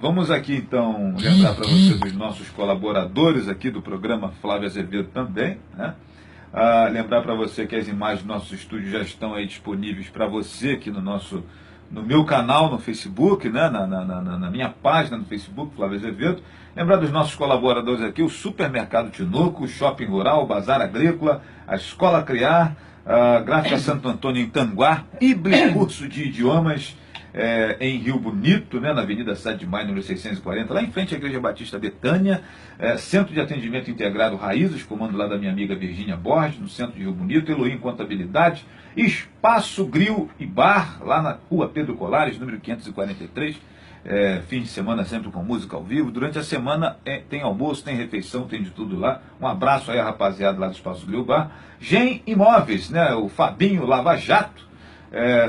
Vamos aqui então lembrar para você dos nossos colaboradores aqui do programa Flávio Azevedo também, né? Lembrar para você que as imagens do nosso estúdio já estão aí disponíveis para você aqui no meu canal no Facebook, né? Na minha página no Facebook, Flávio Azevedo. Lembrar dos nossos colaboradores aqui, o Supermercado Tinoco, o Shopping Rural, o Bazar Agrícola, a Escola Criar, a Gráfica Santo Antônio em Tanguá, Ibli Curso de Idiomas em Rio Bonito, né, na Avenida 7 de Maio, número 640, lá em frente à Igreja Batista Betânia, Centro de Atendimento Integrado Raízes, comando lá da minha amiga Virgínia Borges, no centro de Rio Bonito, Elohim Contabilidade, Espaço Grill e Bar, lá na rua Pedro Colares, número 543, fim de semana sempre com música ao vivo, durante a semana tem almoço, tem refeição, tem de tudo lá. Um abraço aí a rapaziada lá do Espaço Grill Bar. Gen Imóveis, né, o Fabinho Lava Jato,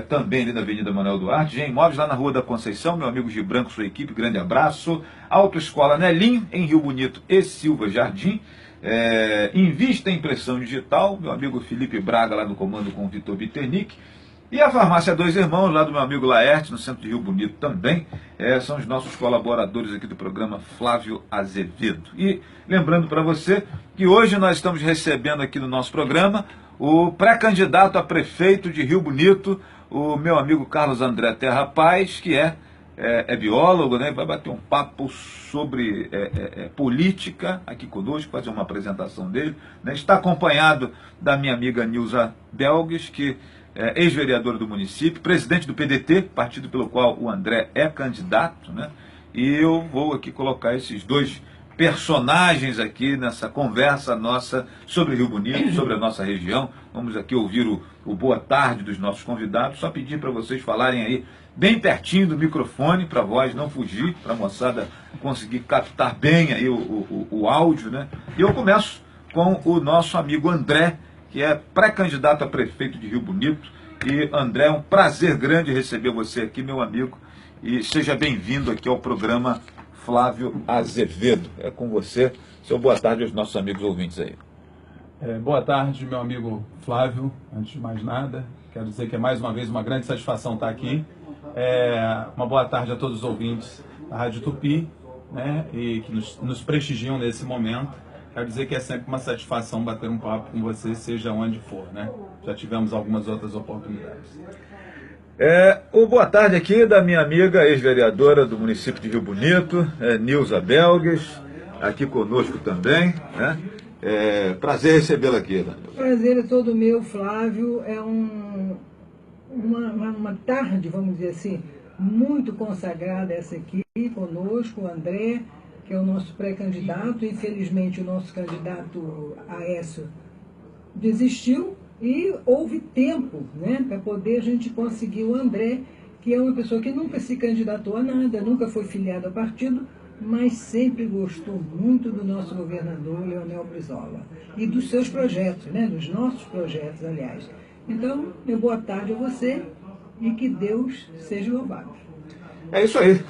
também ali na Avenida Manuel Duarte, Gen Imóveis lá na Rua da Conceição, meu amigo Gibranco, sua equipe, grande abraço. Autoescola Nelim, em Rio Bonito e Silva Jardim. Invista em Impressão Digital, meu amigo Felipe Braga lá no comando com o Vitor Bitternick. E a Farmácia Dois Irmãos, lá do meu amigo Laerte, no centro de Rio Bonito também, são os nossos colaboradores aqui do programa Flávio Azevedo. E lembrando para você que hoje nós estamos recebendo aqui no nosso programa o pré-candidato a prefeito de Rio Bonito, o meu amigo Carlos André Terra Paz, que é biólogo, né? Vai bater um papo sobre política aqui conosco, fazer uma apresentação dele, né? Está acompanhado da minha amiga Nilza Belgues, que ex-vereadora do município, presidente do PDT, partido pelo qual o André é candidato, né? E eu vou aqui colocar esses dois personagens aqui nessa conversa nossa sobre Rio Bonito, sobre a nossa região. Vamos aqui ouvir o boa tarde dos nossos convidados. Só pedir para vocês falarem aí bem pertinho do microfone, para a voz não fugir, para a moçada conseguir captar bem aí o áudio, né? E eu começo com o nosso amigo André, que é pré-candidato a prefeito de Rio Bonito. E André, é um prazer grande receber você aqui, meu amigo, e seja bem-vindo aqui ao programa Flávio Azevedo. É com você. Seu boa tarde aos nossos amigos ouvintes aí. Boa tarde, meu amigo Flávio. Antes de mais nada, quero dizer que é mais uma vez uma grande satisfação estar aqui. Uma boa tarde a todos os ouvintes da Rádio Tupi, né, e que nos prestigiam nesse momento. Quero dizer que é sempre uma satisfação bater um papo com você, seja onde for, né? Já tivemos algumas outras oportunidades. O boa tarde aqui da minha amiga, ex-vereadora do município de Rio Bonito, Nilza Belgues, aqui conosco também, né? Prazer recebê-la aqui, né? Prazer é todo meu, Flávio. É uma tarde, vamos dizer assim, muito consagrada essa aqui conosco, o André, que é o nosso pré-candidato. Infelizmente, o nosso candidato Aécio desistiu e houve tempo, né, para poder a gente conseguir o André, que é uma pessoa que nunca se candidatou a nada, nunca foi filiado a partido, mas sempre gostou muito do nosso governador Leonel Brizola e dos seus projetos, né, dos nossos projetos, aliás. Então, meu boa tarde a você e que Deus seja louvado. É isso aí.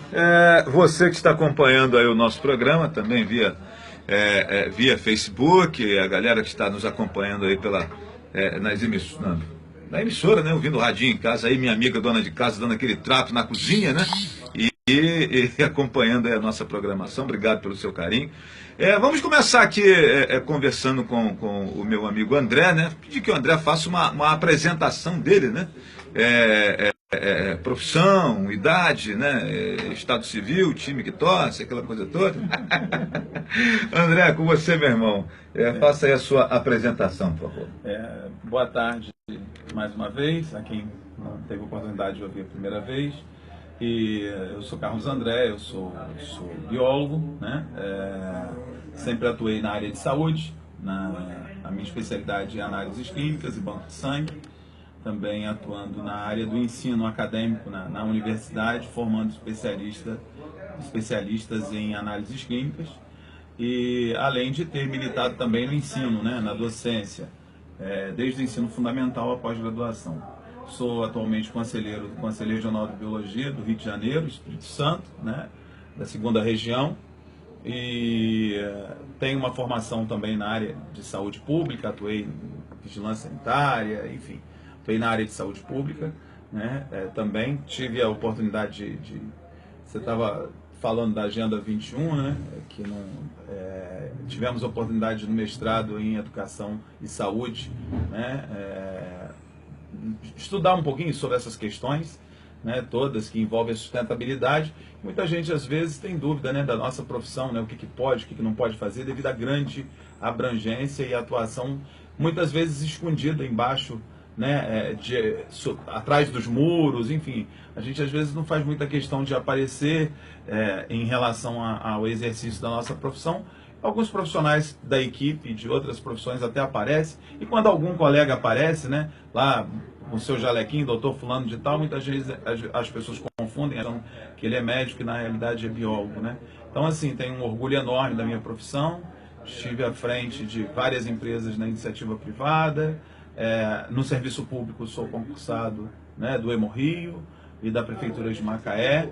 Você que está acompanhando aí o nosso programa, também via Facebook, a galera que está nos acompanhando aí na emissora, né, ouvindo o radinho em casa, aí minha amiga dona de casa dando aquele trato na cozinha, né, e acompanhando aí a nossa programação. Obrigado pelo seu carinho. Vamos começar aqui conversando com o meu amigo André, né, pedir que o André faça uma apresentação dele, né, profissão, idade, né, estado civil, time que torce, aquela coisa toda. André, com você, meu irmão, faça aí a sua apresentação, por favor. Boa tarde mais uma vez, a quem não teve oportunidade de ouvir a primeira vez. E eu sou Carlos André, eu sou biólogo, né, sempre atuei na área de saúde, a minha especialidade é análises clínicas e banco de sangue. Também atuando na área do ensino acadêmico na universidade, formando especialistas em análises clínicas, e além de ter militado também no ensino, né, na docência, desde o ensino fundamental à pós-graduação. Sou atualmente conselheiro do Conselho Regional de Biologia do Rio de Janeiro, Espírito Santo, né, da 2ª região, e tenho uma formação também na área de saúde pública, atuei em vigilância sanitária, enfim. Estou na área de saúde pública, né? Também tive a oportunidade você estava falando da Agenda 21, né, que não, tivemos a oportunidade no mestrado em Educação e Saúde, né, estudar um pouquinho sobre essas questões, né, todas que envolvem a sustentabilidade. Muita gente às vezes tem dúvida, né, da nossa profissão, né, o que pode, o que não pode fazer, devido à grande abrangência e atuação, muitas vezes escondida embaixo, né, atrás dos muros, enfim. A gente às vezes não faz muita questão de aparecer em relação ao exercício da nossa profissão. Alguns profissionais da equipe de outras profissões até aparecem, e quando algum colega aparece, né, lá com o seu jalequinho, doutor fulano de tal, muitas vezes as pessoas confundem, acham que ele é médico e na realidade é biólogo, né? Então, assim, tenho um orgulho enorme da minha profissão, estive à frente de várias empresas na iniciativa privada, no serviço público sou concursado, né, do Hemorrio e da Prefeitura de Macaé,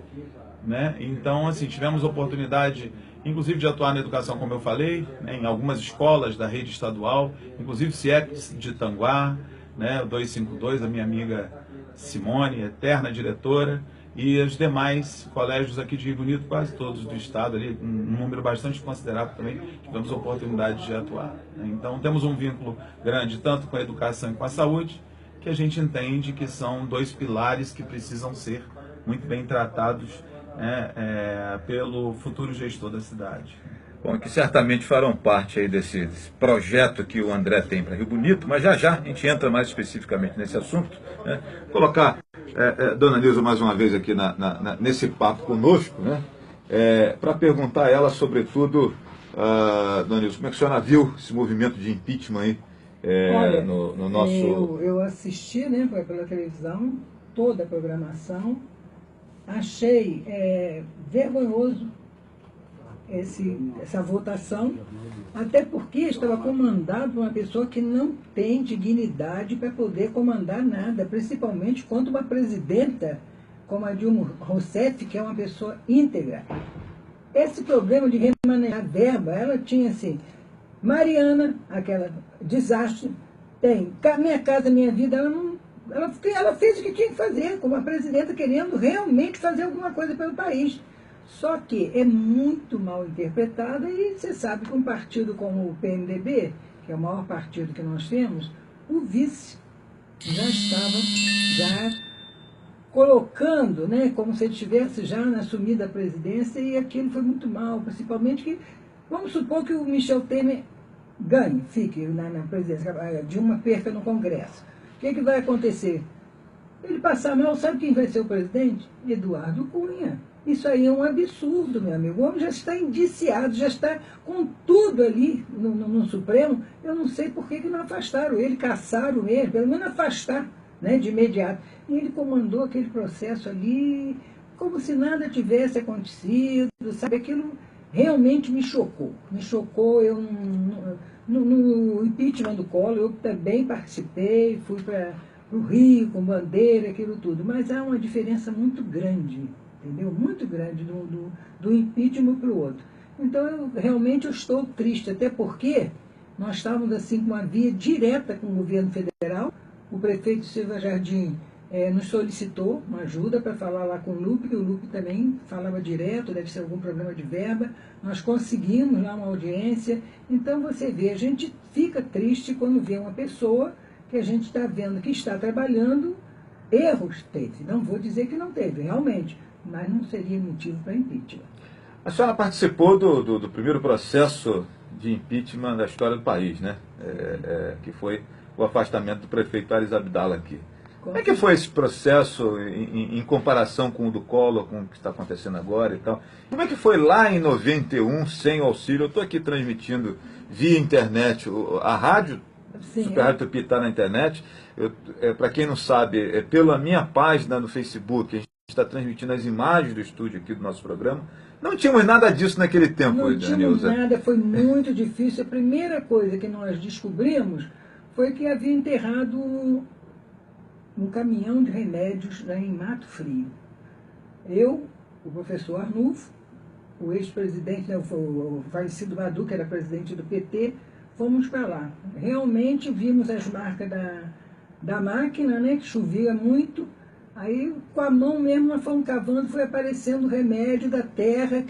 né? Então, assim, tivemos oportunidade, inclusive, de atuar na educação, como eu falei, né, em algumas escolas da rede estadual, inclusive CIEPS de Tanguá, né, o 252, a minha amiga Simone, eterna diretora, e os demais colégios aqui de Rio Bonito, quase todos do estado, ali, um número bastante considerável também, tivemos a oportunidade de atuar, né? Então, temos um vínculo grande, tanto com a educação e com a saúde, que a gente entende que são dois pilares que precisam ser muito bem tratados, né, pelo futuro gestor da cidade. Bom, que certamente farão parte aí desse projeto que o André tem para Rio Bonito, mas já já a gente entra mais especificamente nesse assunto, né? Colocar Dona Nilza mais uma vez aqui nesse papo conosco, né? Para perguntar a ela, sobretudo, Dona Nilza, como é que a senhora viu esse movimento de impeachment aí? Olha, no nosso... eu assisti, né, pela televisão, toda a programação, achei vergonhoso essa votação, até porque estava comandado por uma pessoa que não tem dignidade para poder comandar nada, principalmente quanto uma presidenta como a Dilma Rousseff, que é uma pessoa íntegra. Esse problema de remanejar verba, ela tinha assim, Mariana, aquela desastre, tem Minha Casa Minha Vida, ela fez o que tinha que fazer, como a presidenta querendo realmente fazer alguma coisa pelo país. Só que é muito mal interpretada e você sabe que um partido como o PMDB, que é o maior partido que nós temos, o vice já estava colocando, né, como se ele estivesse já assumida a presidência, e aquilo foi muito mal, principalmente que, vamos supor que o Michel Temer ganhe, fique na presidência, a Dilma perca no Congresso. O que vai acontecer? Ele passar mal, sabe quem vai ser o presidente? Eduardo Cunha. Isso aí é um absurdo, meu amigo. O homem já está indiciado, já está com tudo ali no Supremo. Eu não sei por que não afastaram ele, caçaram ele, pelo menos afastar, né, de imediato. E ele comandou aquele processo ali como se nada tivesse acontecido, sabe? Aquilo realmente me chocou. Me chocou. Eu no impeachment do Collor, eu também participei, fui para o Rio com bandeira, aquilo tudo. Mas há uma diferença muito grande, entendeu? Muito grande do impeachment para o outro. Então, realmente eu estou triste, até porque nós estávamos assim com uma via direta com o governo federal. O prefeito Silva Jardim nos solicitou uma ajuda para falar lá com o Lupe, que o Lupe também falava direto, deve ser algum problema de verba. Nós conseguimos lá uma audiência. Então, você vê, a gente fica triste quando vê uma pessoa que a gente está vendo que está trabalhando, erros teve. Não vou dizer que não teve, realmente, mas não seria motivo para impeachment. A senhora participou do primeiro processo de impeachment da história do país, né? Que foi o afastamento do prefeito Ares Abdala aqui. Como é que foi esse processo em comparação com o do Collor, com o que está acontecendo agora e tal? Como é que foi lá em 91, sem o auxílio? Eu estou aqui transmitindo via internet, a rádio, Super Rádio Tupi está na internet. Para quem não sabe, pela minha página no Facebook, a gente está transmitindo as imagens do estúdio aqui do nosso programa. Não tínhamos nada disso naquele tempo, Não tínhamos nada, foi muito difícil. A primeira coisa que nós descobrimos foi que havia enterrado um caminhão de remédios lá em Mato Frio. Eu, o professor Arnulfo, o ex-presidente, o falecido Badu, que era presidente do PT, fomos para lá. Realmente vimos as marcas da máquina, né, que chovia muito. Aí, com a mão mesmo, nós fomos cavando, foi aparecendo remédio da terra,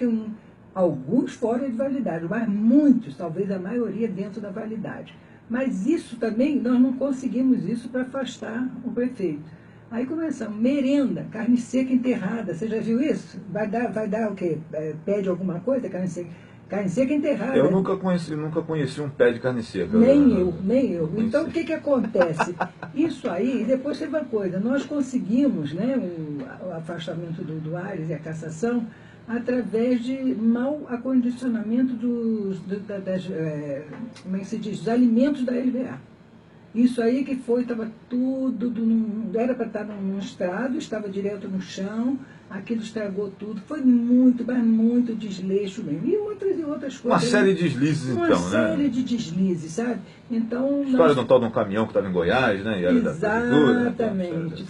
alguns fora de validade, mas muitos, talvez a maioria dentro da validade. Mas isso também, nós não conseguimos isso para afastar o prefeito. Aí começamos, merenda, carne seca enterrada, você já viu isso? Vai dar o quê? Pede alguma coisa, carne seca enterrada. Eu nunca conheci um pé de carne seca. Nem eu. Então, o que acontece? Isso aí, depois teve uma coisa, nós conseguimos, né, o afastamento do Ares e a cassação através de mau acondicionamento como é que se diz, dos alimentos da LVA. Isso aí que foi, estava tudo, era para estar num estrado, estava direto no chão, aquilo estragou tudo, foi muito, mas muito desleixo mesmo. E outras coisas. Uma série de deslizes, então, né? Uma série de deslizes, sabe? Então, história de um tal de um caminhão que estava em Goiás, né? E era exatamente.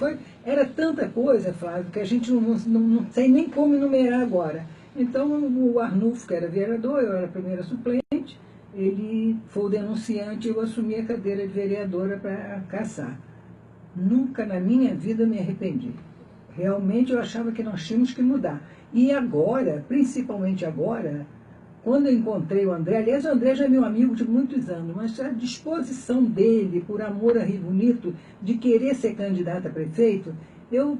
Era tanta coisa, Flávio, que a gente não sei nem como enumerar agora. Então, o Arnulfo, que era vereador, eu era a primeira suplente, ele foi o denunciante e eu assumi a cadeira de vereadora para caçar. Nunca na minha vida me arrependi. Realmente eu achava que nós tínhamos que mudar. E agora, principalmente agora, quando eu encontrei o André, aliás, o André já é meu amigo de muitos anos, mas a disposição dele, por amor a Rio Bonito, de querer ser candidato a prefeito, eu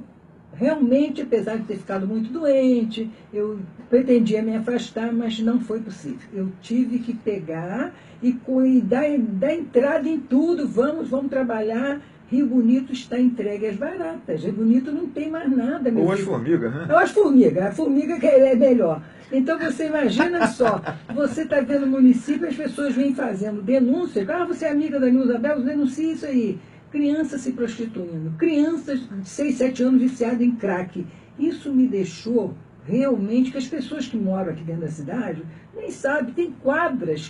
realmente, apesar de ter ficado muito doente, eu pretendia me afastar, mas não foi possível. Eu tive que pegar e dar entrada em tudo, vamos trabalhar. Rio Bonito está entregue às baratas. Rio Bonito não tem mais nada. Ou as formigas, né? Ou as formigas. A formiga que é melhor. Então você imagina só, você está vendo o município, as pessoas vêm fazendo denúncias. Você é amiga da Nilza Bel, denuncia isso aí. Crianças se prostituindo, crianças de 6, 7 anos viciadas em crack. Isso me deixou realmente, que as pessoas que moram aqui dentro da cidade nem sabem, tem quadras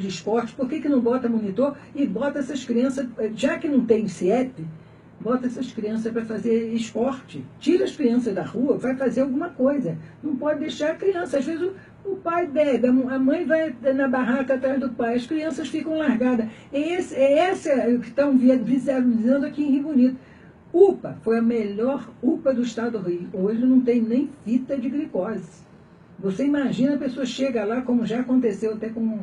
de esporte, por que não bota monitor e bota essas crianças, já que não tem CIEP, bota essas crianças para fazer esporte, tira as crianças da rua, vai fazer alguma coisa, não pode deixar a criança, às vezes o pai bebe, a mãe vai na barraca atrás do pai, as crianças ficam largadas. Essa o que estão visualizando aqui em Rio Bonito. UPA foi a melhor UPA do estado do Rio. Hoje não tem nem fita de glicose. Você imagina, a pessoa chega lá, como já aconteceu até com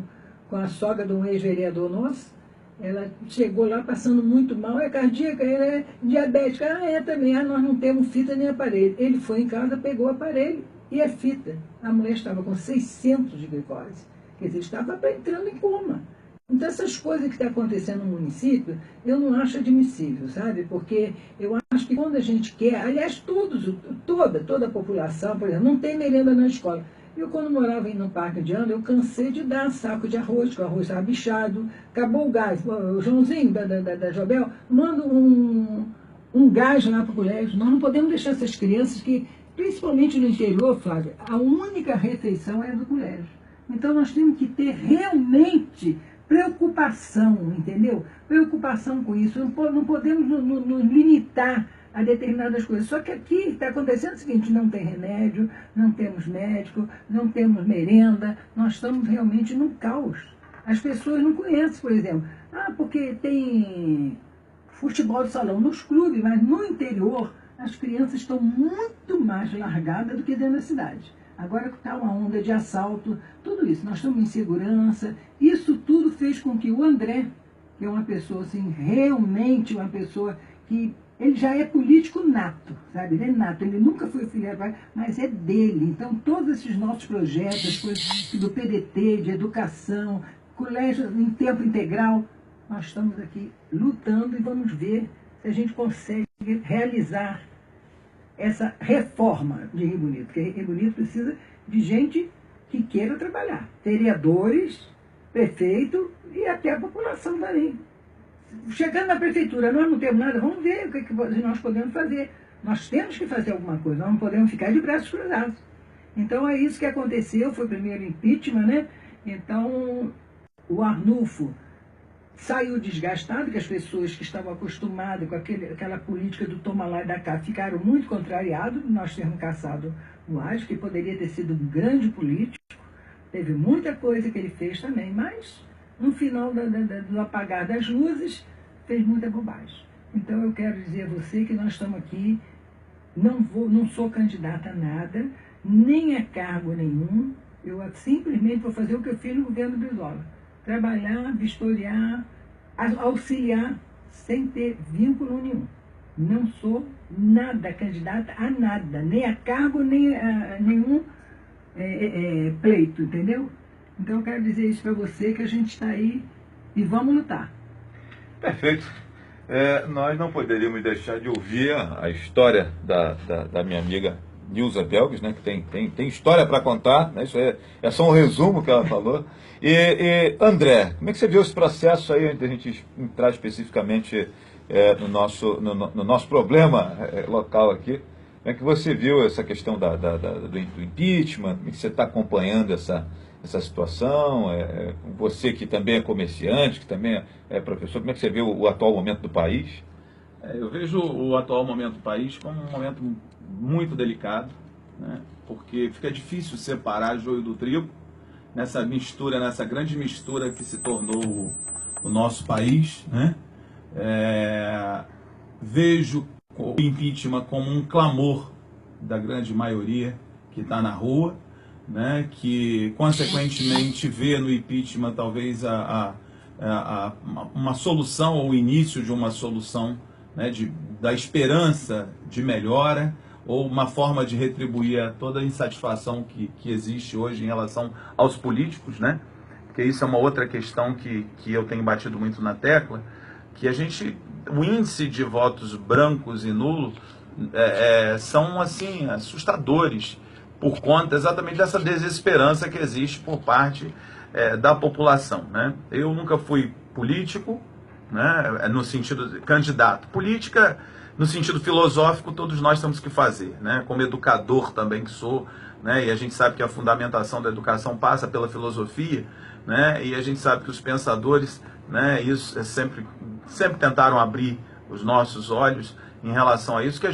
a sogra de um ex-vereador nosso, ela chegou lá passando muito mal, é cardíaca, ela é diabética, também, nós não temos fita nem aparelho. Ele foi em casa, pegou o aparelho e a fita. A mulher estava com 600 de glicose, quer dizer, estava entrando em coma. Então, essas coisas que estão acontecendo no município, eu não acho admissível, sabe? Porque eu acho que quando a gente quer, aliás, toda a população, por exemplo, não tem merenda na escola. Eu, quando morava no Parque de Ano, eu cansei de dar saco de arroz, que o arroz estava bichado, acabou o gás. O Joãozinho, da Jobel, manda um gás lá para o colégio. Nós não podemos deixar essas crianças que, principalmente no interior, Flávia, a única refeição é do colégio. Então, nós temos que ter realmente preocupação, entendeu? Preocupação com isso. Não podemos nos limitar a determinadas coisas. Só que aqui está acontecendo o seguinte, não tem remédio, não temos médico, não temos merenda, nós estamos realmente num caos. As pessoas não conhecem, por exemplo, porque tem futebol de salão nos clubes, mas no interior as crianças estão muito mais largadas do que dentro da cidade. Agora está uma onda de assalto, tudo isso, nós estamos em segurança, isso tudo fez com que o André, que é uma pessoa assim, realmente uma pessoa que, ele já é político nato, sabe, ele é nato, ele nunca foi filiado, mas é dele. Então todos esses nossos projetos, as coisas do PDT, de educação, colégio em tempo integral, nós estamos aqui lutando e vamos ver se a gente consegue realizar essa reforma de Rio Bonito, porque Rio Bonito precisa de gente que queira trabalhar, vereadores, prefeito e até a população dali. Chegando na prefeitura, nós não temos nada, vamos ver o que nós podemos fazer. Nós temos que fazer alguma coisa, nós não podemos ficar de braços cruzados. Então é isso que aconteceu, foi o primeiro impeachment, né? Então o Arnulfo saiu desgastado, que as pessoas que estavam acostumadas com aquela política do toma lá e da cá ficaram muito contrariados, nós termos caçado o Ares, que poderia ter sido um grande político, teve muita coisa que ele fez também, mas no final do apagar das luzes, fez muita bobagem. Então eu quero dizer a você que nós estamos aqui não sou candidata a nada, nem a cargo nenhum. Eu simplesmente vou fazer o que eu fiz no governo Brizola. Trabalhar, vistoriar, auxiliar, sem ter vínculo nenhum. Não sou nada candidata a nada, nem a cargo, nem a nenhum pleito, entendeu? Então eu quero dizer isso para você, que a gente está aí e vamos lutar. Perfeito. Nós não poderíamos deixar de ouvir a história da minha amiga Nilza Belges, né, que tem história para contar, né, isso é só um resumo que ela falou. E André, como é que você viu esse processo aí, antes de a gente entrar especificamente no nosso problema local aqui? Como é que você viu essa questão do impeachment? Como é que você está acompanhando essa situação? Você que também é comerciante, que também é professor, como é que você vê o atual momento do país? Eu vejo o atual momento do país como um momento muito delicado, né? Porque fica difícil separar joio do trigo nessa mistura, nessa grande mistura que se tornou o nosso país, né? Vejo o impeachment como um clamor da grande maioria que está na rua, né? Que consequentemente vê no impeachment talvez uma solução ou o início de uma solução, né? Da esperança de melhora, ou uma forma de retribuir toda a insatisfação que existe hoje em relação aos políticos, né? Porque isso é uma outra questão que eu tenho batido muito na tecla, que o índice de votos brancos e nulos são assim assustadores, por conta exatamente dessa desesperança que existe por parte da população, né? Eu nunca fui político, né? No sentido candidato. Política, no sentido filosófico, todos nós temos que fazer, né? Como educador também que sou, né? E a gente sabe que a fundamentação da educação passa pela filosofia, né? E a gente sabe que os pensadores, né? Isso sempre tentaram abrir os nossos olhos em relação a isso, que a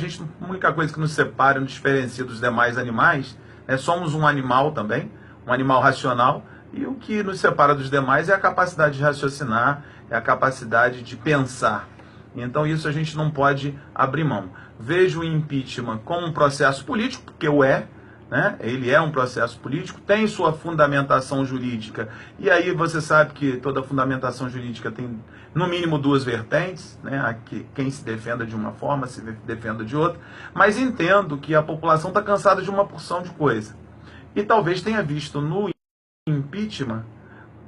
única coisa que nos separa e nos diferencia dos demais animais, somos um animal também, um animal racional, e o que nos separa dos demais é a capacidade de raciocinar, é a capacidade de pensar. Então isso a gente não pode abrir mão. Vejo o impeachment como um processo político, porque né? Ele é um processo político, tem sua fundamentação jurídica, e aí você sabe que toda fundamentação jurídica tem no mínimo duas vertentes, né? Quem se defenda de uma forma, se defenda de outra, mas entendo que a população está cansada de uma porção de coisa, e talvez tenha visto no impeachment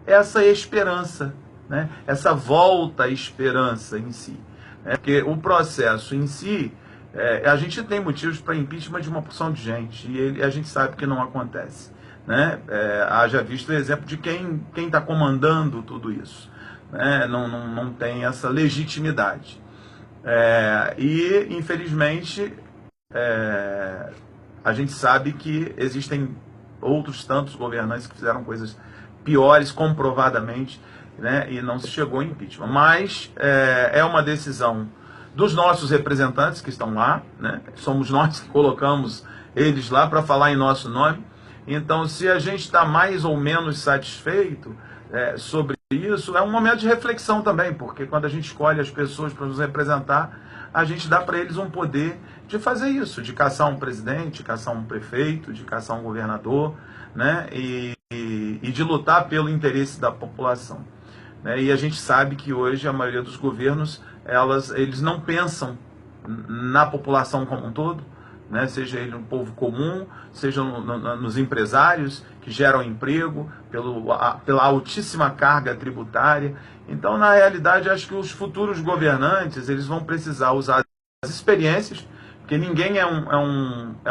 essa esperança, né? Essa volta à esperança em si, né? Porque o processo em si, a gente tem motivos para impeachment de uma porção de gente, e a gente sabe que não acontece, né? Haja visto o exemplo de quem está comandando tudo isso, né? Não tem essa legitimidade. E, infelizmente, a gente sabe que existem outros tantos governantes que fizeram coisas piores, comprovadamente, né? E não se chegou ao impeachment. Mas é uma decisão dos nossos representantes que estão lá, né? Somos nós que colocamos eles lá para falar em nosso nome. Então, se a gente está mais ou menos satisfeito sobre isso, é um momento de reflexão também, porque quando a gente escolhe as pessoas para nos representar, a gente dá para eles um poder de fazer isso, de caçar um presidente, de caçar um prefeito, de caçar um governador, né? E de lutar pelo interesse da população, né? E a gente sabe que hoje a maioria dos governos, eles não pensam na população como um todo, né? Seja ele um povo comum, seja nos empresários que geram emprego, pela altíssima carga tributária. Então, na realidade, acho que os futuros governantes, eles vão precisar usar as experiências, porque ninguém é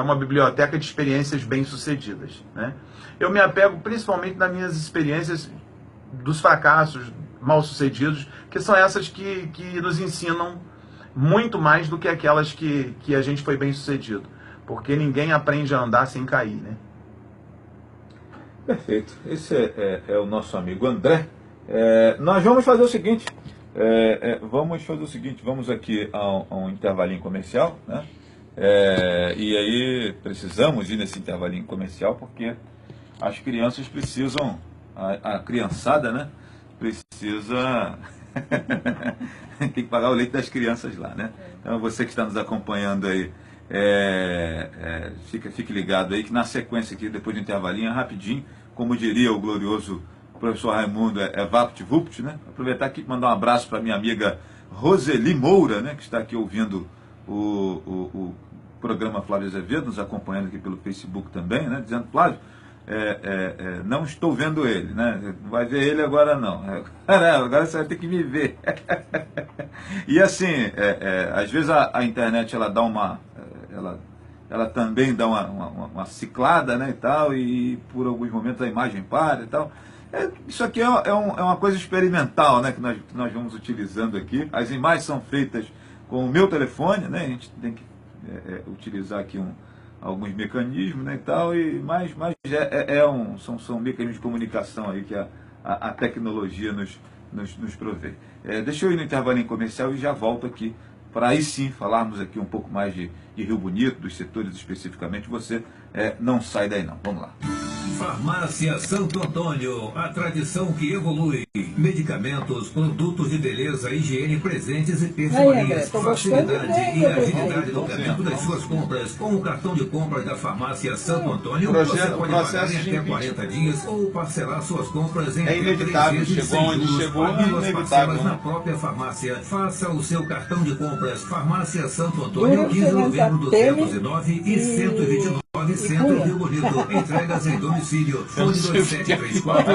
uma biblioteca de experiências bem-sucedidas, né? Eu me apego principalmente nas minhas experiências dos fracassos mal-sucedidos, que são essas que nos ensinam muito mais do que aquelas que a gente foi bem-sucedido, porque ninguém aprende a andar sem cair, né? Perfeito. Esse é o nosso amigo André. Nós vamos fazer o seguinte, vamos aqui a um intervalinho comercial, né? E aí precisamos ir nesse intervalinho comercial, porque as crianças precisam, a criançada, né? Precisa tem que pagar o leite das crianças lá, né? Então você que está nos acompanhando aí Fique ligado aí que na sequência aqui, depois do intervalinho, rapidinho, como diria o glorioso professor Raimundo, VaptVupt, né? Aproveitar aqui e mandar um abraço para minha amiga Roseli Moura, né? Que está aqui ouvindo o programa Flávio Azevedo, nos acompanhando aqui pelo Facebook também, né? Dizendo, Flávio, não estou vendo ele, né? Não vai ver ele agora não. Agora você vai ter que me ver. E assim, às vezes a internet ela dá ela também dá uma ciclada, né, e tal, e por alguns momentos a imagem para e tal. Isso aqui é uma coisa experimental, né, que nós vamos utilizando aqui. As imagens são feitas com o meu telefone, né, a gente tem que utilizar aqui alguns mecanismos, né, e tal, mas são mecanismos de comunicação aí que a tecnologia nos provê. Deixa eu ir no intervalo comercial e já volto aqui para aí sim falarmos aqui um pouco mais de Rio Bonito, dos setores especificamente. Você não sai daí não. Vamos lá. Farmácia Santo Antônio, a tradição que evolui. Medicamentos, produtos de beleza, higiene, presentes e perfumarias. Facilidade e agilidade no pagamento das suas compras. Com o cartão de compras da Farmácia Santo Antônio, você pode pagar em até 40 dias ou parcelar suas compras em até 3 vezes sem juros, pagando as parcelas na própria farmácia. Faça o seu cartão de compras. Farmácia Santo Antônio, 15 de novembro 209 e 129. Centro Rio Bonito, entregas em domicílio, fone 2734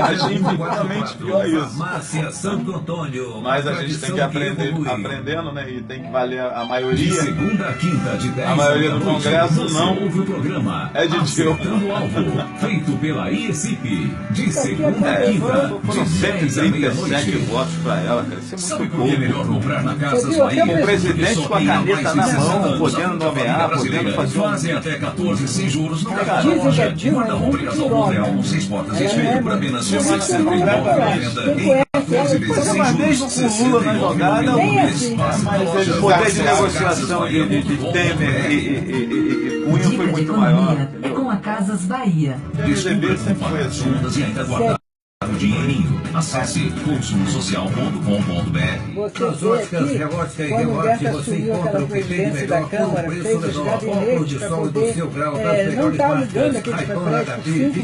Farmácia Santo Antônio. Mas a gente tem que aprendendo, né? E tem que valer a maioria. De segunda a quinta, de 10 a maioria do Congresso não ouve o programa é de tio. Acertando o Alvo, feito pela IECIP. De segunda a quinta, Foram de 10 a 137 meia-noite. votos para ela, cara. Isso é Sabe muito por que é pouco. melhor comprar na Casas Bahia? O presidente com a caneta na mão, podendo nomear, podendo fazer Fazem até 14 sem juros no cartão Dizem que a loja. Dilma Manda é uma muito obrigação do Real piroca. 6 portas Ela feito é por apenas R$ muito 69,90 em 14 vezes sem Mas juros. mesmo com o Lula na jogada, Nem assim. mas o poder de negociação de Temer e Cunha foi Dica de muito maior. economia com a Casas Bahia. Descubra como pagar as contas e ainda guardar o dinheirinho. Acesse consumosocial.com.br. Você vê aqui, quando o Berta assumiu aquela presidência da Câmara, fez os gabinetes para poder não estar ligando aquele prédio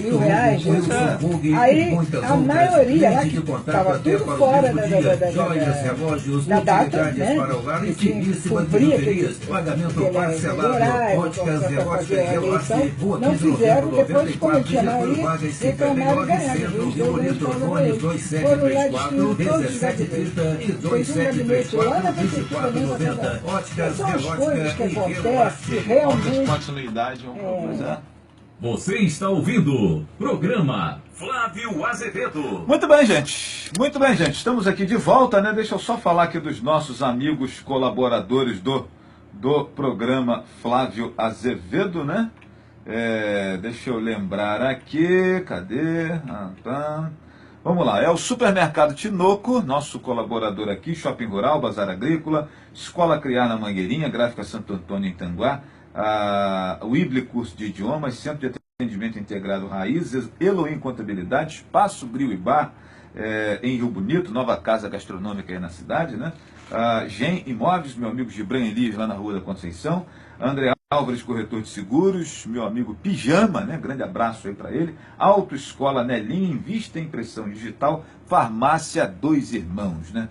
por R$5.000. Aí a maioria lá que estava tudo fora da data, né? Que tinha que cumprir aquele horário para fazer a eleição, não fizeram, depois como tinha maioria, reclamaram e ganharam. Foram lá destruir todos os gabinetes. Fez um gabinete lá na prefeitura mesmo. São as coisas que acontecem realmente. Continuidade é uma coisa. Você está ouvindo programa Flávio Azevedo. Muito bem, gente. Muito bem, gente. Estamos aqui de volta, né? Deixa eu só falar aqui dos nossos amigos colaboradores do programa Flávio Azevedo, né? Deixa eu lembrar aqui. Cadê? Vamos lá. É o Supermercado Tinoco, nosso colaborador aqui, Shopping Rural, Bazar Agrícola, Escola Criar na Mangueirinha, Gráfica Santo Antônio em Tanguá, o IBLE Curso de Idiomas, Centro de Atendimento Integrado Raízes, Elohim Contabilidade, Espaço Grill e Bar, em Rio Bonito, nova casa gastronômica aí na cidade, né? Gen Imóveis, meu amigo Gibran Elias, lá na Rua da Conceição, André Álvares, corretor de seguros, meu amigo Pijama, né? Grande abraço aí para ele. Autoescola Nelinho, Invista em Impressão Digital, Farmácia Dois Irmãos, né?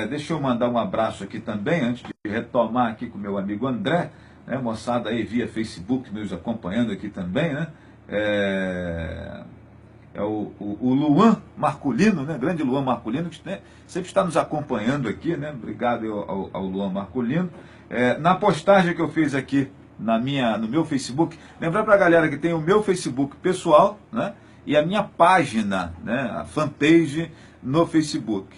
Deixa eu mandar um abraço aqui também, antes de retomar aqui com meu amigo André, né? Moçada aí via Facebook nos acompanhando aqui também, né? O Luan Marculino, né? Grande Luan Marculino, que sempre está nos acompanhando aqui, né? Obrigado ao Luan Marculino. Na postagem que eu fiz aqui no meu Facebook, lembrar para a galera que tem o meu Facebook pessoal, né? E a minha página, né? A fanpage no Facebook.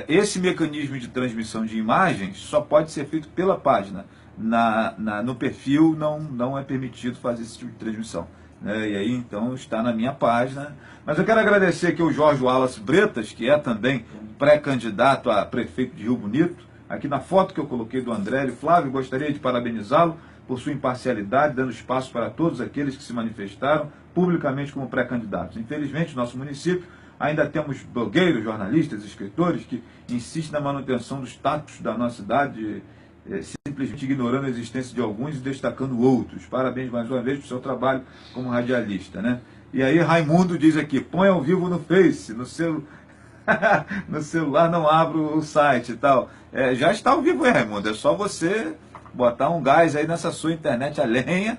Esse mecanismo de transmissão de imagens só pode ser feito pela página. No perfil não é permitido fazer esse tipo de transmissão. E aí, então, está na minha página. Mas eu quero agradecer aqui o Jorge Wallace Bretas, que é também pré-candidato a prefeito de Rio Bonito. Aqui na foto que eu coloquei do André, Flávio, gostaria de parabenizá-lo por sua imparcialidade, dando espaço para todos aqueles que se manifestaram publicamente como pré-candidatos. Infelizmente, no nosso município, ainda temos blogueiros, jornalistas, escritores que insistem na manutenção do status da nossa cidade simplesmente ignorando a existência de alguns e destacando outros. Parabéns mais uma vez pelo seu trabalho como radialista, né? E aí Raimundo diz aqui, põe ao vivo no Face, no celular não abro o site e tal. Já está ao vivo aí, Raimundo, é só você botar um gás aí nessa sua internet a lenha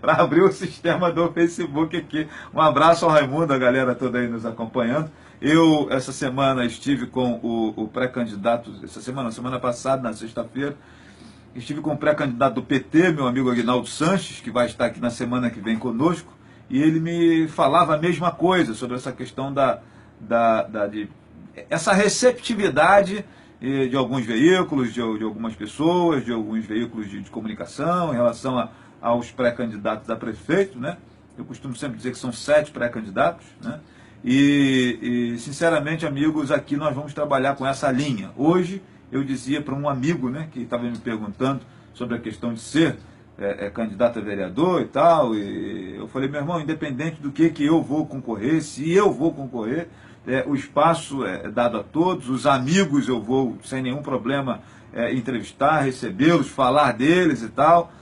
para abrir o sistema do Facebook aqui. Um abraço ao Raimundo, a galera toda aí nos acompanhando. Eu, essa semana, estive com o pré-candidato, semana passada, na sexta-feira, estive com o pré-candidato do PT, meu amigo Aguinaldo Sanches, que vai estar aqui na semana que vem conosco, e ele me falava a mesma coisa sobre essa questão de essa receptividade de alguns veículos, de algumas pessoas, de alguns veículos de comunicação em relação aos pré-candidatos a prefeito, né? Eu costumo sempre dizer que são 7 pré-candidatos, né? E, sinceramente, amigos, aqui nós vamos trabalhar com essa linha. Hoje, eu dizia para um amigo, né, que estava me perguntando sobre a questão de ser candidato a vereador e tal, e eu falei, meu irmão, independente do que eu vou concorrer, se eu vou concorrer, o espaço é dado a todos, os amigos eu vou, sem nenhum problema, entrevistar, recebê-los, falar deles e tal.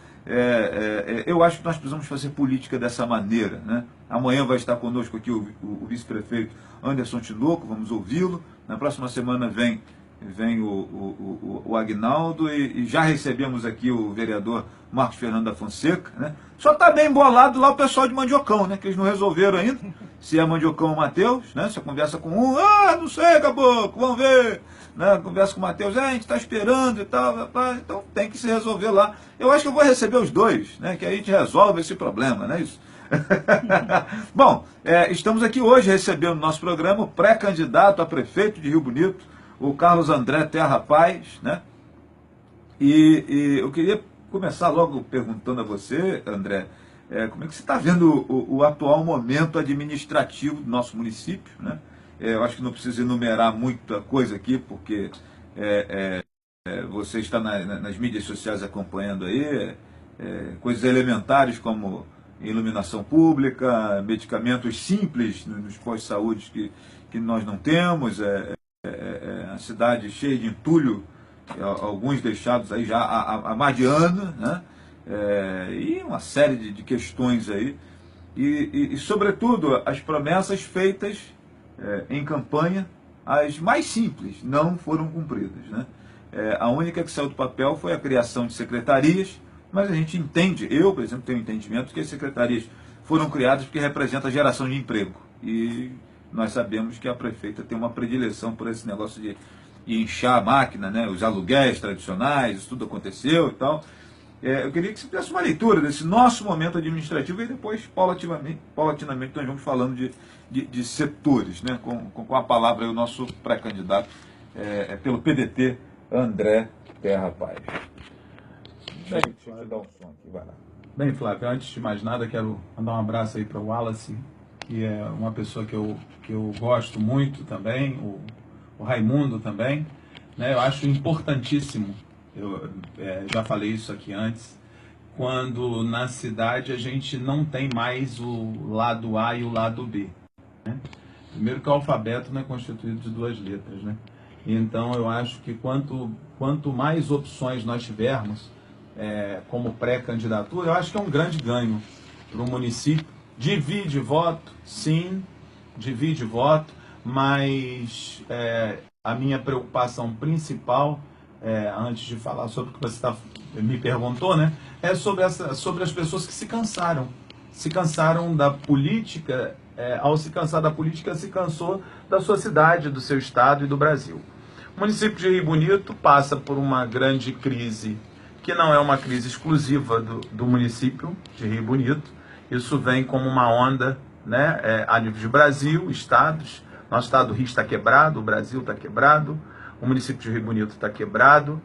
Eu acho que nós precisamos fazer política dessa maneira, né? Amanhã vai estar conosco aqui o vice-prefeito Anderson Tinoco, vamos ouvi-lo. Na próxima semana vem o Aguinaldo e já recebemos aqui o vereador Marcos Fernando da Fonseca, né? Só está bem embolado lá o pessoal de Mandiocão, né? Que eles não resolveram ainda se é Mandiocão ou Mateus, né? Você conversa com um, não sei, caboclo, vamos ver, né? Conversa com o Mateus, a gente está esperando e tal, então tem que se resolver lá. Eu acho que eu vou receber os dois, né? Que a gente resolve esse problema, não é isso? Bom, estamos aqui hoje recebendo no nosso programa o pré-candidato a prefeito de Rio Bonito, o Carlos André Terra Paz, né? E eu queria começar logo perguntando a você, André, como é que você está vendo o atual momento administrativo do nosso município, né? Eu acho que não preciso enumerar muita coisa aqui, porque você está nas mídias sociais acompanhando aí coisas elementares como iluminação pública, medicamentos simples nos postos de saúde que nós não temos, a cidade cheia de entulho, alguns deixados aí já há mais de ano, né? E uma série de questões aí, e sobretudo as promessas feitas em campanha, as mais simples, não foram cumpridas, né? A única que saiu do papel foi a criação de secretarias, mas a gente entende, eu, por exemplo, tenho entendimento que as secretarias foram criadas porque representam a geração de emprego. E nós sabemos que a prefeita tem uma predileção por esse negócio de inchar a máquina, né? Os aluguéis tradicionais, isso tudo aconteceu e tal. Eu queria que você fizesse uma leitura desse nosso momento administrativo e depois, paulatinamente nós vamos falando de setores, né? Com a palavra aí, o nosso pré-candidato pelo PDT, André Terra Paz. Deixa eu dar um som aqui, vai lá. Bem, Flávio, antes de mais nada, quero mandar um abraço aí para o Wallace, que é uma pessoa que eu gosto muito também, o Raimundo também, né? Eu acho importantíssimo, eu já falei isso aqui antes, quando na cidade a gente não tem mais o lado A e o lado B, né? Primeiro que o alfabeto não é constituído de 2 letras, né? Então eu acho que quanto mais opções nós tivermos como pré-candidatura, eu acho que é um grande ganho para o município. Divide voto, sim, divide voto, mas a minha preocupação principal, antes de falar sobre o que você me perguntou, né, é sobre as pessoas que se cansaram da política, ao se cansar da política, se cansou da sua cidade, do seu estado e do Brasil. O município de Rio Bonito passa por uma grande crise, que não é uma crise exclusiva do município de Rio Bonito. Isso vem como uma onda, né, a nível de Brasil, estados. Nosso estado do Rio está quebrado, o Brasil está quebrado, o município de Rio Bonito está quebrado,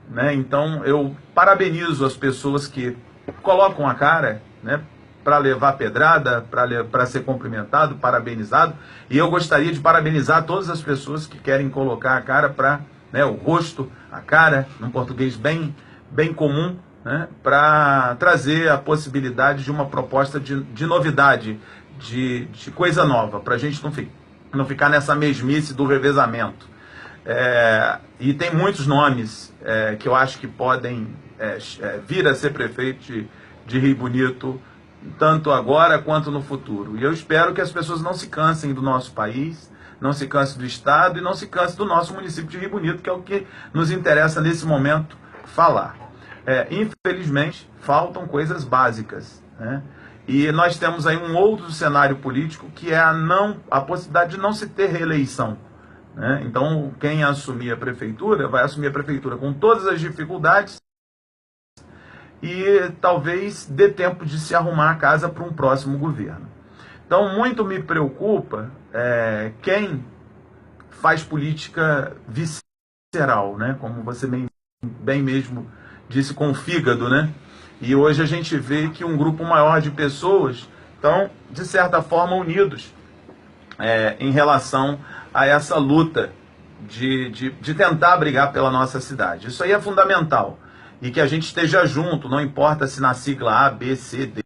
né? Então eu parabenizo as pessoas que colocam a cara, né, para levar pedrada, para ser cumprimentado, parabenizado. E eu gostaria de parabenizar todas as pessoas que querem colocar a cara para, né, o rosto, a cara, num português bem comum, né, para trazer a possibilidade de uma proposta de novidade, de coisa nova, para a gente não ficar nessa mesmice do revezamento. E tem muitos nomes que eu acho que podem vir a ser prefeito de Rio Bonito, tanto agora quanto no futuro. E eu espero que as pessoas não se cansem do nosso país, não se cansem do Estado e não se cansem do nosso município de Rio Bonito, que é o que nos interessa nesse momento falar. Infelizmente, faltam coisas básicas, né? E nós temos aí um outro cenário político, que é a possibilidade de não se ter reeleição, né? Então, quem assumir a prefeitura, vai assumir a prefeitura com todas as dificuldades e talvez dê tempo de se arrumar a casa para um próximo governo. Então, muito me preocupa quem faz política visceral, né? Como você bem mesmo disse, com o fígado, né? E hoje a gente vê que um grupo maior de pessoas estão, de certa forma, unidos em relação a essa luta de tentar brigar pela nossa cidade. Isso aí é fundamental. E que a gente esteja junto, não importa se na sigla A, B, C, D.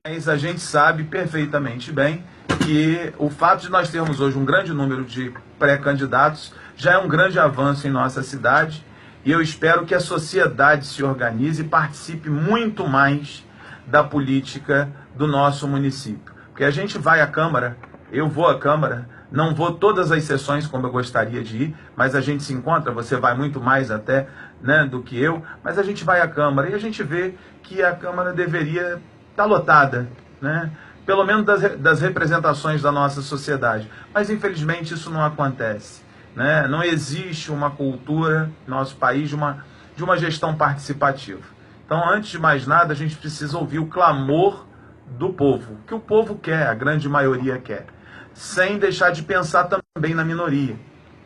Mas a gente sabe perfeitamente bem que o fato de nós termos hoje um grande número de pré-candidatos já é um grande avanço em nossa cidade. E eu espero que a sociedade se organize e participe muito mais da política do nosso município. Porque a gente vai à Câmara, eu vou à Câmara, não vou todas as sessões como eu gostaria de ir, mas a gente se encontra, você vai muito mais até, né, do que eu, mas a gente vai à Câmara e a gente vê que a Câmara deveria estar lotada, né? Pelo menos das representações da nossa sociedade. Mas infelizmente isso não acontece, né? Não existe uma cultura no nosso país de uma gestão participativa. Então, antes de mais nada, a gente precisa ouvir o clamor do povo, o que o povo quer, a grande maioria quer, sem deixar de pensar também na minoria,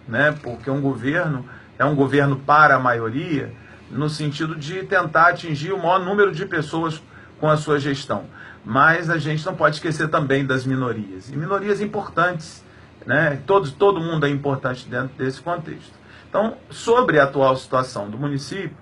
né? Porque um governo é um governo para a maioria, no sentido de tentar atingir o maior número de pessoas com a sua gestão. Mas a gente não pode esquecer também das minorias, e minorias importantes, né? Todo mundo é importante dentro desse contexto. Então, sobre a atual situação do município,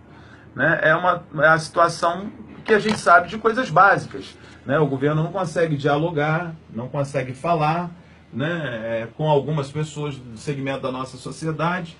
né, é a situação que a gente sabe de coisas básicas, né? O governo não consegue dialogar, não consegue falar, né, com algumas pessoas do segmento da nossa sociedade,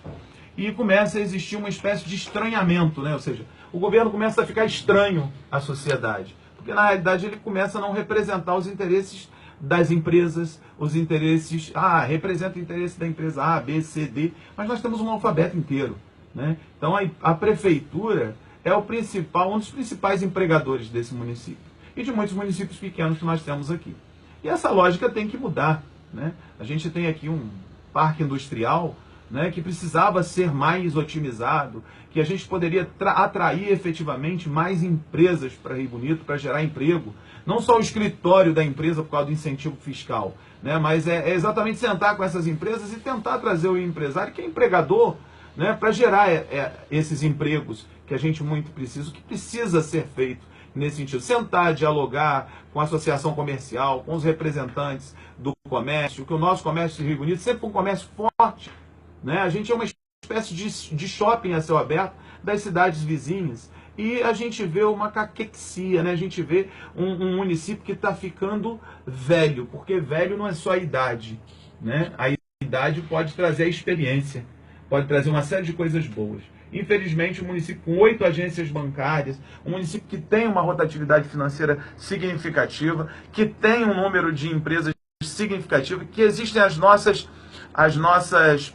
e começa a existir uma espécie de estranhamento, né? Ou seja, o governo começa a ficar estranho à sociedade, porque na realidade ele começa a não representar os interesses das empresas, os interesses, representa o interesse da empresa A, B, C, D, mas nós temos um alfabeto inteiro, né? Então a prefeitura é um dos principais empregadores desse município e de muitos municípios pequenos que nós temos aqui. E essa lógica tem que mudar, né? A gente tem aqui um parque industrial, né, que precisava ser mais otimizado, que a gente poderia atrair efetivamente mais empresas para Rio Bonito, para gerar emprego. Não só o escritório da empresa por causa do incentivo fiscal, né, mas é exatamente sentar com essas empresas e tentar trazer o empresário, que é empregador, né, para gerar esses empregos que a gente muito precisa, o que precisa ser feito nesse sentido. Sentar, dialogar com a associação comercial, com os representantes do comércio, que o nosso comércio de Rio Bonito sempre foi um comércio forte, né? A gente é uma espécie de shopping a céu aberto das cidades vizinhas, e a gente vê uma caquexia, né? A gente vê um município que está ficando velho, porque velho não é só a idade, né? A idade pode trazer a experiência, pode trazer uma série de coisas boas. Infelizmente, um município com 8 agências bancárias, um município que tem uma rotatividade financeira significativa, que tem um número de empresas significativo, que existem as nossas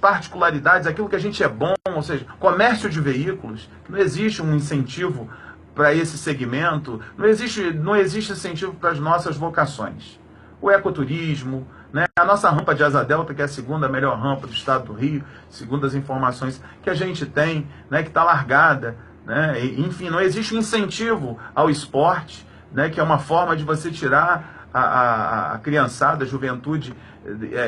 particularidades, aquilo que a gente é bom, ou seja, comércio de veículos, não existe um incentivo para esse segmento, não existe incentivo para as nossas vocações. O ecoturismo, né, a nossa rampa de Asa Delta, que é a segunda melhor rampa do estado do Rio, segundo as informações que a gente tem, né, que está largada, né, enfim, não existe um incentivo ao esporte, né, que é uma forma de você tirar a criançada, a juventude,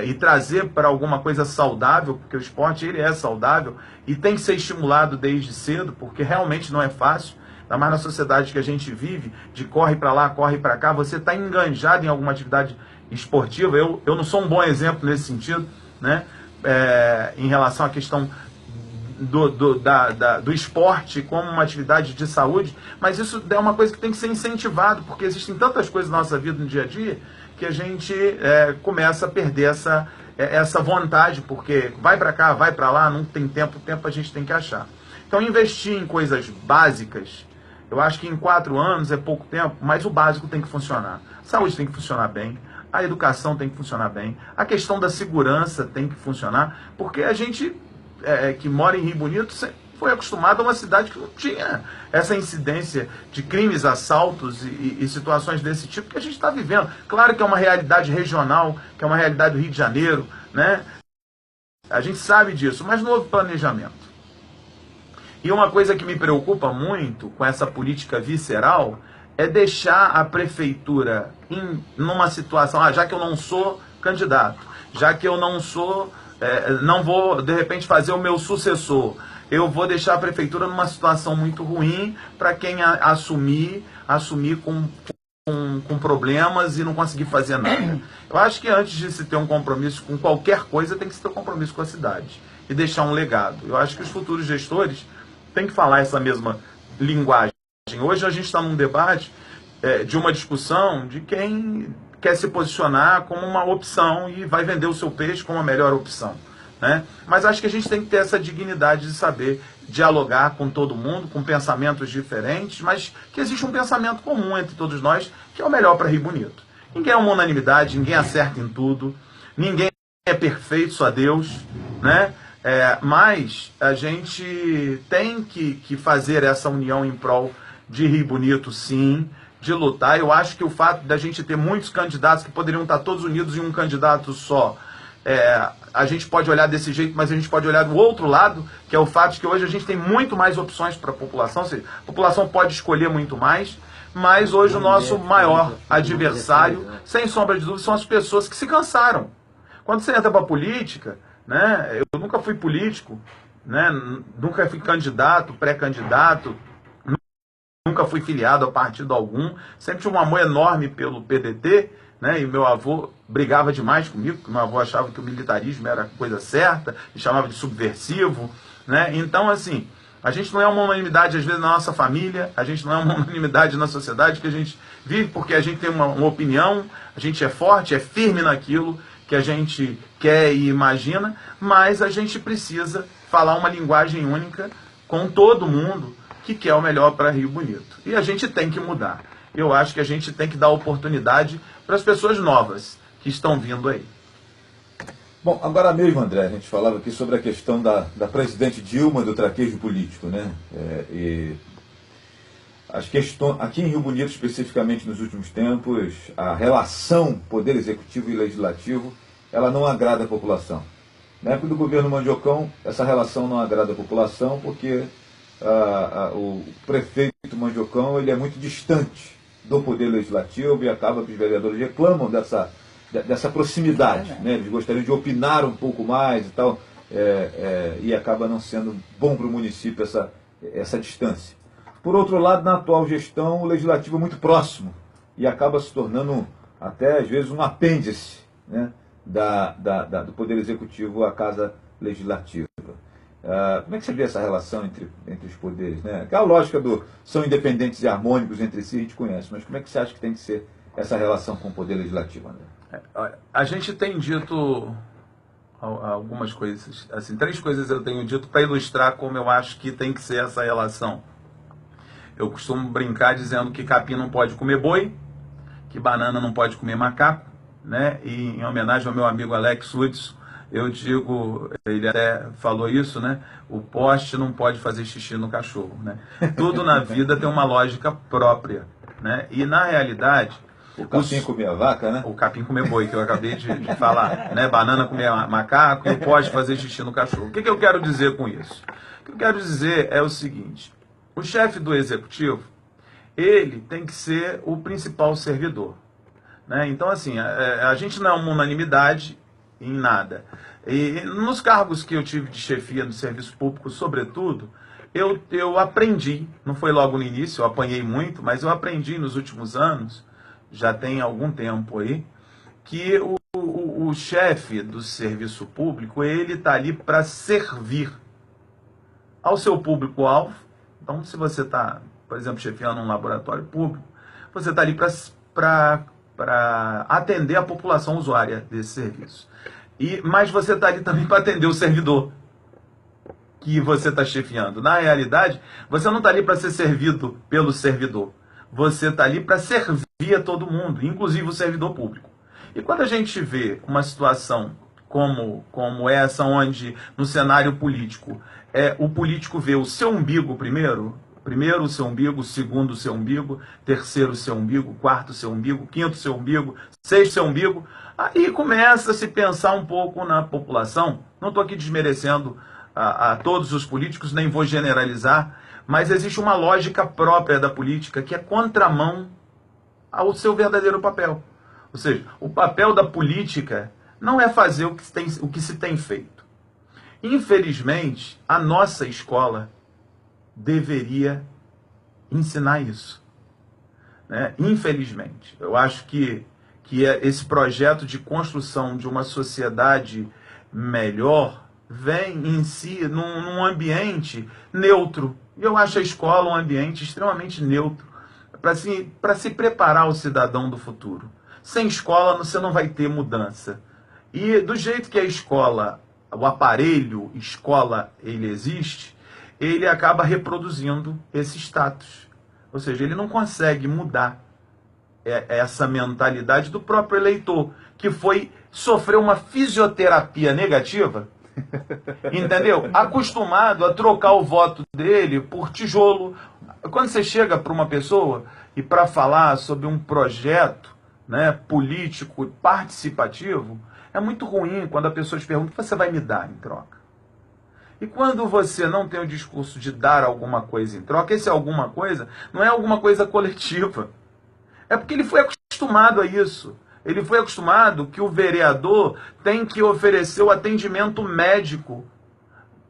e trazer para alguma coisa saudável, porque o esporte ele é saudável e tem que ser estimulado desde cedo, porque realmente não é fácil, ainda mais na sociedade que a gente vive, de corre para lá, corre para cá, você está enganjado em alguma atividade esportiva. Eu não sou um bom exemplo nesse sentido, né? Em relação à questão do esporte como uma atividade de saúde, mas isso é uma coisa que tem que ser incentivado, porque existem tantas coisas na nossa vida no dia a dia que a gente começa a perder essa vontade, porque vai para cá, vai para lá, não tem tempo, o tempo a gente tem que achar. Então, investir em coisas básicas, eu acho que em 4 anos é pouco tempo, mas o básico tem que funcionar. A saúde tem que funcionar bem, a educação tem que funcionar bem, a questão da segurança tem que funcionar, porque a gente que mora em Rio Bonito foi acostumado a uma cidade que não tinha essa incidência de crimes, assaltos e situações desse tipo que a gente está vivendo. Claro que é uma realidade regional, que é uma realidade do Rio de Janeiro, né? A gente sabe disso, mas não houve planejamento. E uma coisa que me preocupa muito com essa política visceral é deixar a prefeitura numa situação, já que eu não sou candidato, já que eu não sou, não vou de repente fazer o meu sucessor, eu vou deixar a prefeitura numa situação muito ruim para quem assumir com problemas e não conseguir fazer nada. Eu acho que antes de se ter um compromisso com qualquer coisa, tem que se ter um compromisso com a cidade e deixar um legado. Eu acho que os futuros gestores têm que falar essa mesma linguagem. Hoje a gente está num debate de uma discussão de quem quer se posicionar como uma opção e vai vender o seu peixe como a melhor opção, né? Mas acho que a gente tem que ter essa dignidade de saber dialogar com todo mundo, com pensamentos diferentes, mas que existe um pensamento comum entre todos nós, que é o melhor para Rio Bonito. Ninguém é uma unanimidade, ninguém acerta em tudo, ninguém é perfeito, só Deus, né? Mas a gente tem que fazer essa união em prol de Rio Bonito, sim, de lutar. Eu acho que o fato da gente ter muitos candidatos que poderiam estar todos unidos em um candidato só, a gente pode olhar desse jeito, mas a gente pode olhar do outro lado, que é o fato de que hoje a gente tem muito mais opções para a população, ou seja, a população pode escolher muito mais, mas hoje o nosso maior adversário, sem sombra de dúvida, são as pessoas que se cansaram. Quando você entra para a política, né, eu nunca fui político, né, nunca fui candidato, pré-candidato, nunca fui filiado a partido algum, sempre tive um amor enorme pelo PDT, né, e meu avô brigava demais comigo, porque meu avô achava que o militarismo era a coisa certa, me chamava de subversivo, né, então assim, a gente não é uma unanimidade às vezes na nossa família, a gente não é uma unanimidade na sociedade que a gente vive, porque a gente tem uma opinião, a gente é forte, é firme naquilo que a gente quer e imagina, mas a gente precisa falar uma linguagem única com todo mundo que quer o melhor para Rio Bonito. E a gente tem que mudar. Eu acho que a gente tem que dar oportunidade para as pessoas novas que estão vindo aí. Bom, agora mesmo, André, a gente falava aqui sobre a questão da presidente Dilma, do traquejo político, né? E as questões, aqui em Rio Bonito, especificamente nos últimos tempos, a relação poder executivo e legislativo, ela não agrada a população. Na época do governo Mandiocão, essa relação não agrada a população, porque o prefeito Mandiocão, ele é muito distante do poder legislativo e acaba que os vereadores reclamam dessa proximidade, né? Eles gostariam de opinar um pouco mais e tal, e acaba não sendo bom para o município essa distância. Por outro lado, na atual gestão, o legislativo é muito próximo e acaba se tornando até às vezes um apêndice, né, do poder executivo à casa legislativa. Como é que você vê essa relação entre os poderes, né? Aquela lógica são independentes e harmônicos entre si, a gente conhece, mas como é que você acha que tem que ser essa relação com o poder legislativo, André? A gente tem dito algumas coisas, assim, 3 coisas eu tenho dito para ilustrar como eu acho que tem que ser essa relação. Eu costumo brincar dizendo que capim não pode comer boi, que banana não pode comer macaco, né? E em homenagem ao meu amigo Alex Hudson, eu digo, ele até falou isso, né? O poste não pode fazer xixi no cachorro, né? Tudo na vida tem uma lógica própria, né? E na realidade... O capim comer a vaca, né? O capim comer boi, que eu acabei de falar, né? Banana comer macaco e o poste fazer xixi no cachorro. O que eu quero dizer com isso? O que eu quero dizer é o seguinte: o chefe do executivo, ele tem que ser o principal servidor, né? Então, assim, a gente não é uma unanimidade em nada. E nos cargos que eu tive de chefia no serviço público, sobretudo, eu aprendi, não foi logo no início, eu apanhei muito, mas eu aprendi nos últimos anos, já tem algum tempo aí, que o chefe do serviço público, ele está ali para servir ao seu público-alvo. Então, se você está, por exemplo, chefiando um laboratório público, você está ali para para atender a população usuária desse serviço. Mas você está ali também para atender o servidor que você está chefiando. Na realidade, você não está ali para ser servido pelo servidor. Você está ali para servir a todo mundo, inclusive o servidor público. E quando a gente vê uma situação como essa, onde no cenário político, o político vê o seu umbigo primeiro o seu umbigo, segundo o seu umbigo, terceiro o seu umbigo, quarto o seu umbigo, quinto o seu umbigo, sexto o seu umbigo, aí começa a se pensar um pouco na população. Não estou aqui desmerecendo a todos os políticos, nem vou generalizar, mas existe uma lógica própria da política que é contramão ao seu verdadeiro papel. Ou seja, o papel da política não é fazer o que se tem feito. Infelizmente, a nossa escola deveria ensinar isso, né? Infelizmente. Eu acho que esse projeto de construção de uma sociedade melhor vem em si num ambiente neutro. E eu acho a escola um ambiente extremamente neutro para se preparar o cidadão do futuro. Sem escola você não vai ter mudança. E do jeito que a escola, o aparelho escola, ele existe, ele acaba reproduzindo esse status. Ou seja, ele não consegue mudar essa mentalidade do próprio eleitor, que sofreu uma fisioterapia negativa, entendeu? Acostumado a trocar o voto dele por tijolo. Quando você chega para uma pessoa e para falar sobre um projeto, né, político participativo, é muito ruim quando a pessoa te pergunta o que você vai me dar em troca. E quando você não tem o discurso de dar alguma coisa em troca, esse alguma coisa não é alguma coisa coletiva. É porque ele foi acostumado a isso. Ele foi acostumado que o vereador tem que oferecer o atendimento médico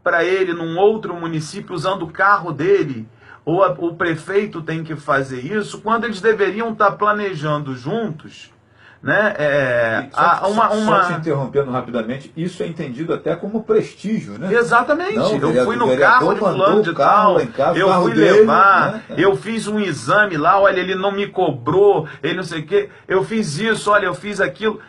para ele num outro município usando o carro dele. Ou o prefeito tem que fazer isso quando eles deveriam estar planejando juntos, né? Só te interrompendo rapidamente, isso é entendido até como prestígio, né? Exatamente. Não, eu fui no carro de fulano de tal, eu fui levar, né? Eu fiz um exame lá, olha, ele não me cobrou, ele não sei o quê, eu fiz isso, olha, eu fiz aquilo.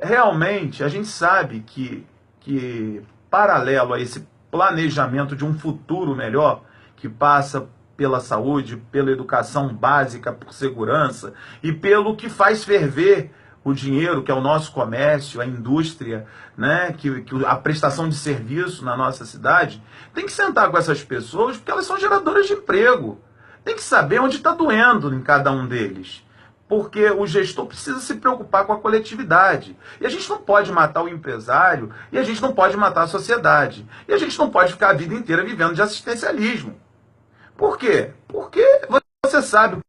Realmente, a gente sabe que paralelo a esse planejamento de um futuro melhor, que passa pela saúde, pela educação básica, por segurança, e pelo que faz ferver o dinheiro, que é o nosso comércio, a indústria, né, a prestação de serviço na nossa cidade, tem que sentar com essas pessoas, porque elas são geradoras de emprego. Tem que saber onde está doendo em cada um deles. Porque o gestor precisa se preocupar com a coletividade. E a gente não pode matar o empresário, e a gente não pode matar a sociedade. E a gente não pode ficar a vida inteira vivendo de assistencialismo. Por quê? Porque você sabe o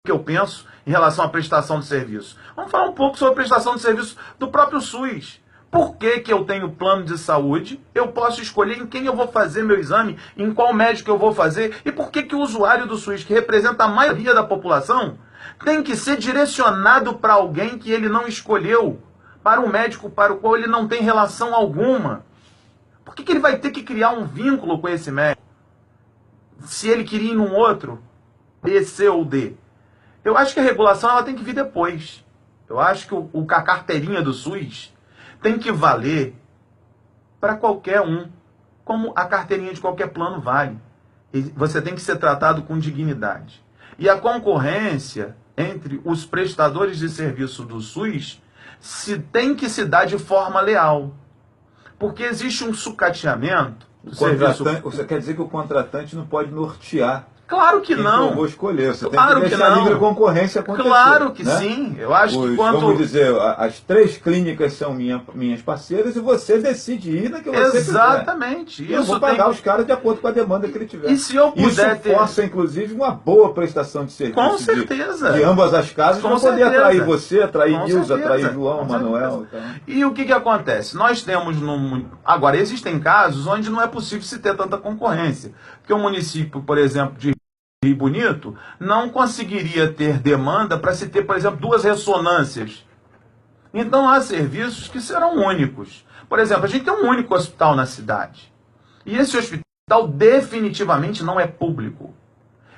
que eu penso em relação à prestação de serviço. Vamos falar um pouco sobre a prestação de serviço do próprio SUS. Por que eu tenho plano de saúde? Eu posso escolher em quem eu vou fazer meu exame, em qual médico eu vou fazer, e por que o usuário do SUS, que representa a maioria da população, tem que ser direcionado para alguém que ele não escolheu, para um médico para o qual ele não tem relação alguma? Por que ele vai ter que criar um vínculo com esse médico, se ele queria ir num outro, B, C ou D? Eu acho que a regulação ela tem que vir depois. Eu acho que a carteirinha do SUS tem que valer para qualquer um, como a carteirinha de qualquer plano vale. E você tem que ser tratado com dignidade. E do entre os prestadores de serviço do SUS tem que se dar de forma leal. Porque existe um sucateamento. Você quer dizer que o contratante não pode nortear? Claro que não. Eu vou escolher. Você claro tem que deixar a livre concorrência acontecer. Claro que né? sim. Eu acho que quando... Vamos dizer, as 3 clínicas são minhas parceiras e você decide ir na que você Exatamente. quiser. Eu vou pagar os caras de acordo com a demanda que ele tiver. E se eu puder Isso força, inclusive, uma boa prestação de serviço. Com certeza. De ambas as casas, para poder atrair você, atrair Nilza, atrair João, Manuel. Então. E o que acontece? Nós temos... Agora, existem casos onde não é possível se ter tanta concorrência. Porque o município, por exemplo, de Rio Bonito, não conseguiria ter demanda para se ter, por exemplo, 2 ressonâncias. Então há serviços que serão únicos. Por exemplo, a gente tem um único hospital na cidade. E esse hospital definitivamente não é público.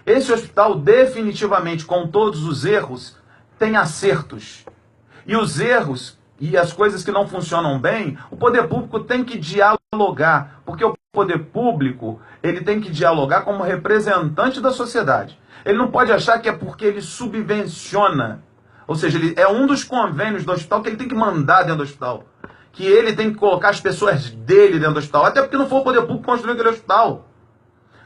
Esse hospital definitivamente, com todos os erros, tem acertos. E os erros e as coisas que não funcionam bem, o poder público tem que dialogar, porque o poder público ele tem que dialogar como representante da sociedade. Ele não pode achar que é porque ele subvenciona, ou seja, ele é um dos convênios do hospital que ele tem que mandar dentro do hospital, que ele tem que colocar as pessoas dele dentro do hospital, até porque não foi o poder público que construiu aquele hospital.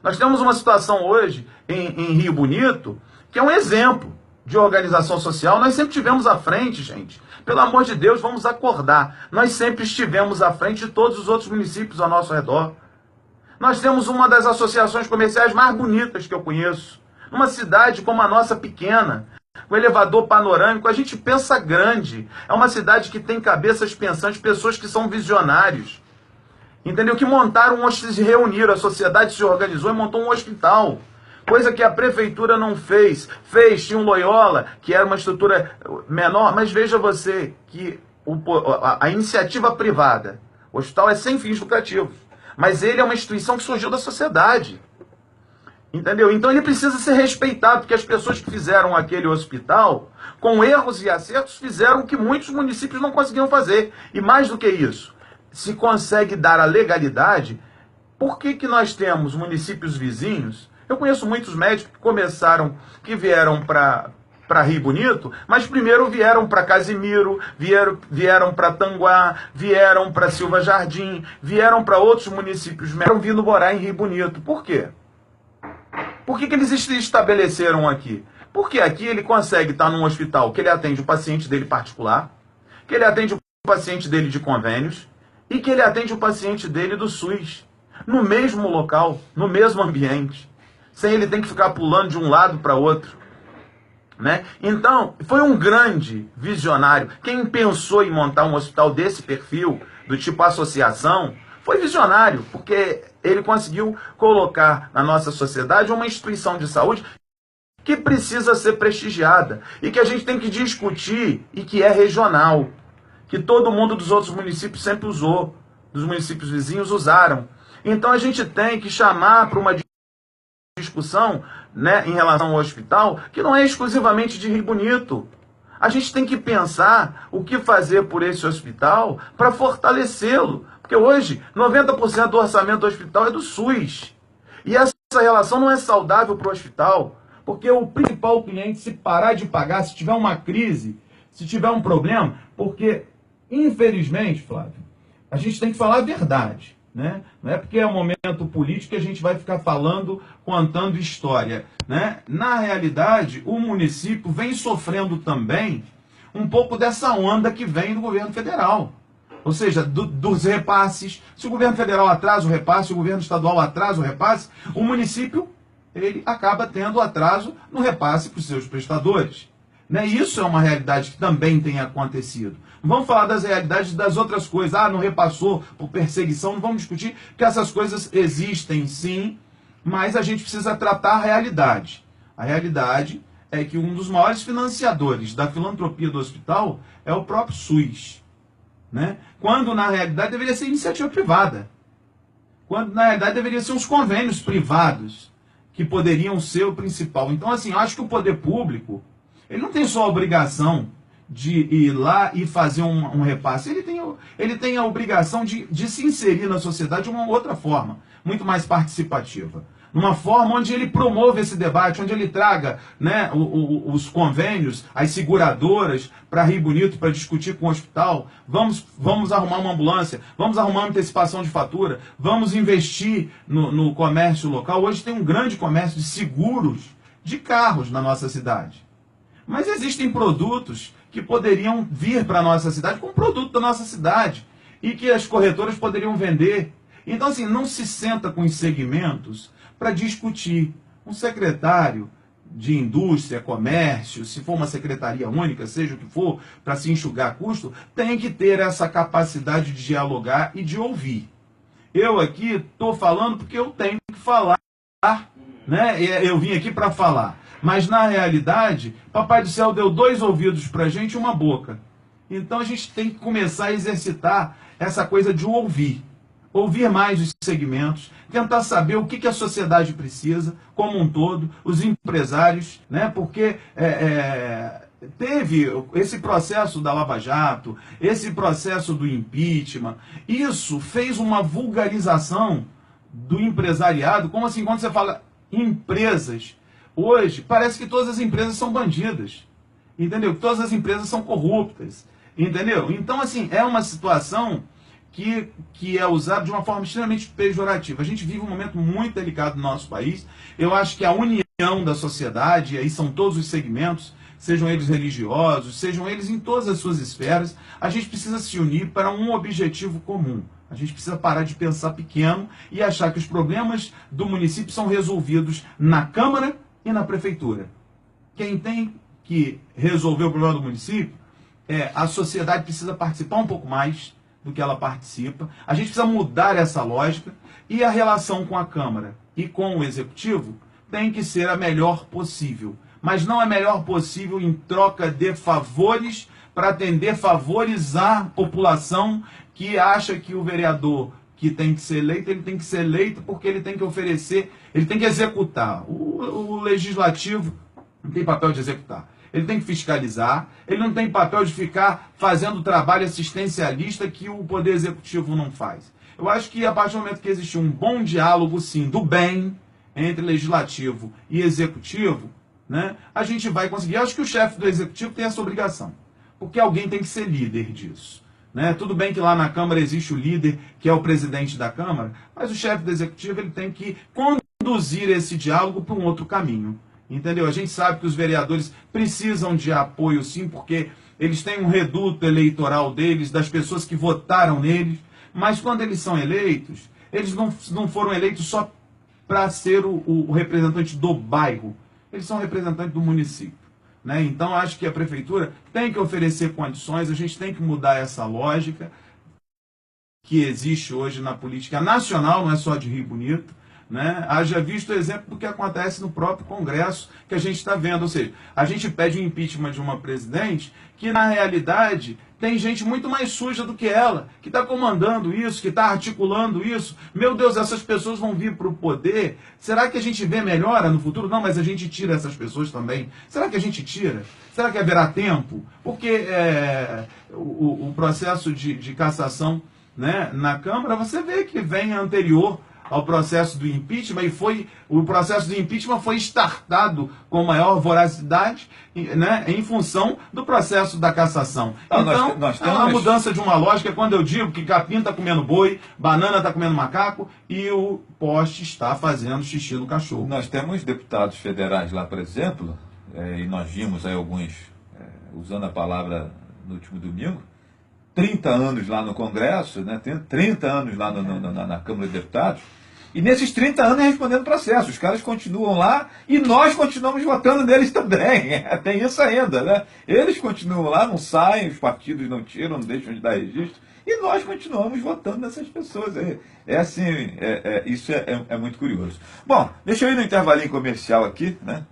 Nós temos uma situação hoje em Rio Bonito, que é um exemplo de organização social. Nós sempre tivemos à frente, gente. Pelo amor de Deus, vamos acordar. Nós sempre estivemos à frente de todos os outros municípios ao nosso redor. Nós temos uma das associações comerciais mais bonitas que eu conheço. Numa cidade como a nossa, pequena, com elevador panorâmico, a gente pensa grande. É uma cidade que tem cabeças pensantes, pessoas que são visionários. Entendeu? Que montaram, se reuniram, a sociedade se organizou e montou um hospital. Coisa que a prefeitura não fez. Tinha um Loyola, que era uma estrutura menor, mas veja você que a iniciativa privada, o hospital é sem fins lucrativos, mas ele é uma instituição que surgiu da sociedade. Entendeu? Então ele precisa ser respeitado, porque as pessoas que fizeram aquele hospital, com erros e acertos, fizeram o que muitos municípios não conseguiam fazer. E mais do que isso, se consegue dar a legalidade, por que nós temos municípios vizinhos? Eu conheço muitos médicos que vieram para Rio Bonito, mas primeiro vieram para Casimiro, vieram para Tanguá, vieram para Silva Jardim, vieram para outros municípios, vieram vindo morar em Rio Bonito. Por quê? Por que eles se estabeleceram aqui? Porque aqui ele consegue estar num hospital que ele atende o paciente dele particular, que ele atende o paciente dele de convênios e que ele atende o paciente dele do SUS, no mesmo local, no mesmo ambiente, sem ele ter que ficar pulando de um lado para outro. Né? Então, foi um grande visionário. Quem pensou em montar um hospital desse perfil, do tipo associação, foi visionário, porque ele conseguiu colocar na nossa sociedade uma instituição de saúde que precisa ser prestigiada e que a gente tem que discutir e que é regional, que todo mundo dos outros municípios sempre usou, dos municípios vizinhos usaram. Então a gente tem que chamar para uma discussão, né, em relação ao hospital, que não é exclusivamente de Rio Bonito. A gente tem que pensar o que fazer por esse hospital para fortalecê-lo. Porque hoje, 90% do orçamento do hospital é do SUS. E essa relação não é saudável para o hospital. Porque o principal cliente, se parar de pagar, se tiver uma crise, se tiver um problema, porque, infelizmente, Flávio, a gente tem que falar a verdade. Né? Não é porque é um momento político que a gente vai ficar falando, contando história. Né? Na realidade, o município vem sofrendo também um pouco dessa onda que vem do governo federal. Ou seja, dos repasses. Se o governo federal atrasa o repasse, se o governo estadual atrasa o repasse, o município ele acaba tendo atraso no repasse para os seus prestadores. Né? Isso é uma realidade que também tem acontecido. Vamos falar das realidades das outras coisas. Ah, não repassou por perseguição, não vamos discutir, que essas coisas existem sim, mas a gente precisa tratar a realidade. A realidade é que um dos maiores financiadores da filantropia do hospital é o próprio SUS. Né? Quando na realidade deveria ser iniciativa privada. Quando na realidade deveria ser os convênios privados que poderiam ser o principal. Então, assim, eu acho que o poder público ele não tem só a obrigação de ir lá e fazer um repasse. Ele tem a obrigação de se inserir na sociedade de uma outra forma, muito mais participativa. Numa forma onde ele promove esse debate, onde ele traga, né, os convênios, as seguradoras para Rio Bonito, para discutir com o hospital. Vamos arrumar uma ambulância, vamos arrumar uma antecipação de fatura, vamos investir no comércio local. Hoje tem um grande comércio de seguros de carros na nossa cidade. Mas existem produtos que poderiam vir para a nossa cidade como produto da nossa cidade e que as corretoras poderiam vender. Então, assim, não se senta com os segmentos para discutir. Um secretário de indústria, comércio, se for uma secretaria única, seja o que for, para se enxugar custo, tem que ter essa capacidade de dialogar e de ouvir. Eu aqui estou falando porque eu tenho que falar, né? Eu vim aqui para falar. Mas, na realidade, Papai do Céu deu 2 ouvidos para a gente e uma boca. Então, a gente tem que começar a exercitar essa coisa de ouvir. Ouvir mais os segmentos, tentar saber o que a sociedade precisa, como um todo, os empresários, né? Porque teve esse processo da Lava Jato, esse processo do impeachment, isso fez uma vulgarização do empresariado. Como assim, quando você fala empresas, hoje parece que todas as empresas são bandidas, entendeu? Que todas as empresas são corruptas, entendeu? Então, assim, é uma situação que é usada de uma forma extremamente pejorativa. A gente vive um momento muito delicado no nosso país. Eu acho que a união da sociedade, e aí são todos os segmentos, sejam eles religiosos, sejam eles em todas as suas esferas, a gente precisa se unir para um objetivo comum. A gente precisa parar de pensar pequeno e achar que os problemas do município são resolvidos na Câmara e na Prefeitura. Quem tem que resolver o problema do município a sociedade precisa participar um pouco mais do que ela participa. A gente precisa mudar essa lógica e a relação com a Câmara e com o Executivo tem que ser a melhor possível. Mas não a melhor possível em troca de favores para atender favorizar a população que acha que o vereador que tem que ser eleito, ele tem que ser eleito porque ele tem que oferecer, ele tem que executar. O legislativo não tem papel de executar. Ele tem que fiscalizar, ele não tem papel de ficar fazendo trabalho assistencialista que o Poder Executivo não faz. Eu acho que a partir do momento que existe um bom diálogo, sim, do bem, entre Legislativo e Executivo, né, a gente vai conseguir. Eu acho que o chefe do Executivo tem essa obrigação, porque alguém tem que ser líder disso. Né? Tudo bem que lá na Câmara existe o líder, que é o presidente da Câmara, mas o chefe do Executivo ele tem que conduzir esse diálogo para um outro caminho. Entendeu? A gente sabe que os vereadores precisam de apoio, sim, porque eles têm um reduto eleitoral deles, das pessoas que votaram neles, mas quando eles são eleitos, eles não foram eleitos só para ser o representante do bairro, eles são representantes do município. Né? Então, acho que a Prefeitura tem que oferecer condições, a gente tem que mudar essa lógica que existe hoje na política nacional, não é só de Rio Bonito. Né? Haja visto o exemplo do que acontece no próprio Congresso, que a gente está vendo. Ou seja, a gente pede o impeachment de uma presidente que, na realidade, tem gente muito mais suja do que ela, que está comandando isso, que está articulando isso. Meu Deus, essas pessoas vão vir para o poder. Será que a gente vê melhora no futuro? Não, mas a gente tira essas pessoas também. Será que a gente tira? Será que haverá tempo? Porque o processo de cassação, né, na Câmara, você vê que vem anterior ao processo do impeachment, o processo do impeachment foi startado com maior voracidade, né, em função do processo da cassação. Então, nós temos uma mudança de uma lógica quando eu digo que capim está comendo boi, banana está comendo macaco e o poste está fazendo xixi no cachorro. Nós temos deputados federais lá, por exemplo, e nós vimos aí alguns usando a palavra no último domingo, 30 anos lá no Congresso, né? Tem 30 anos lá na Câmara de Deputados, e nesses 30 anos respondendo processo. Os caras continuam lá e nós continuamos votando neles também. Tem isso ainda, né? Eles continuam lá, não saem, os partidos não tiram, não deixam de dar registro, e nós continuamos votando nessas pessoas. Isso é muito curioso. Bom, deixa eu ir no intervalinho comercial aqui, né?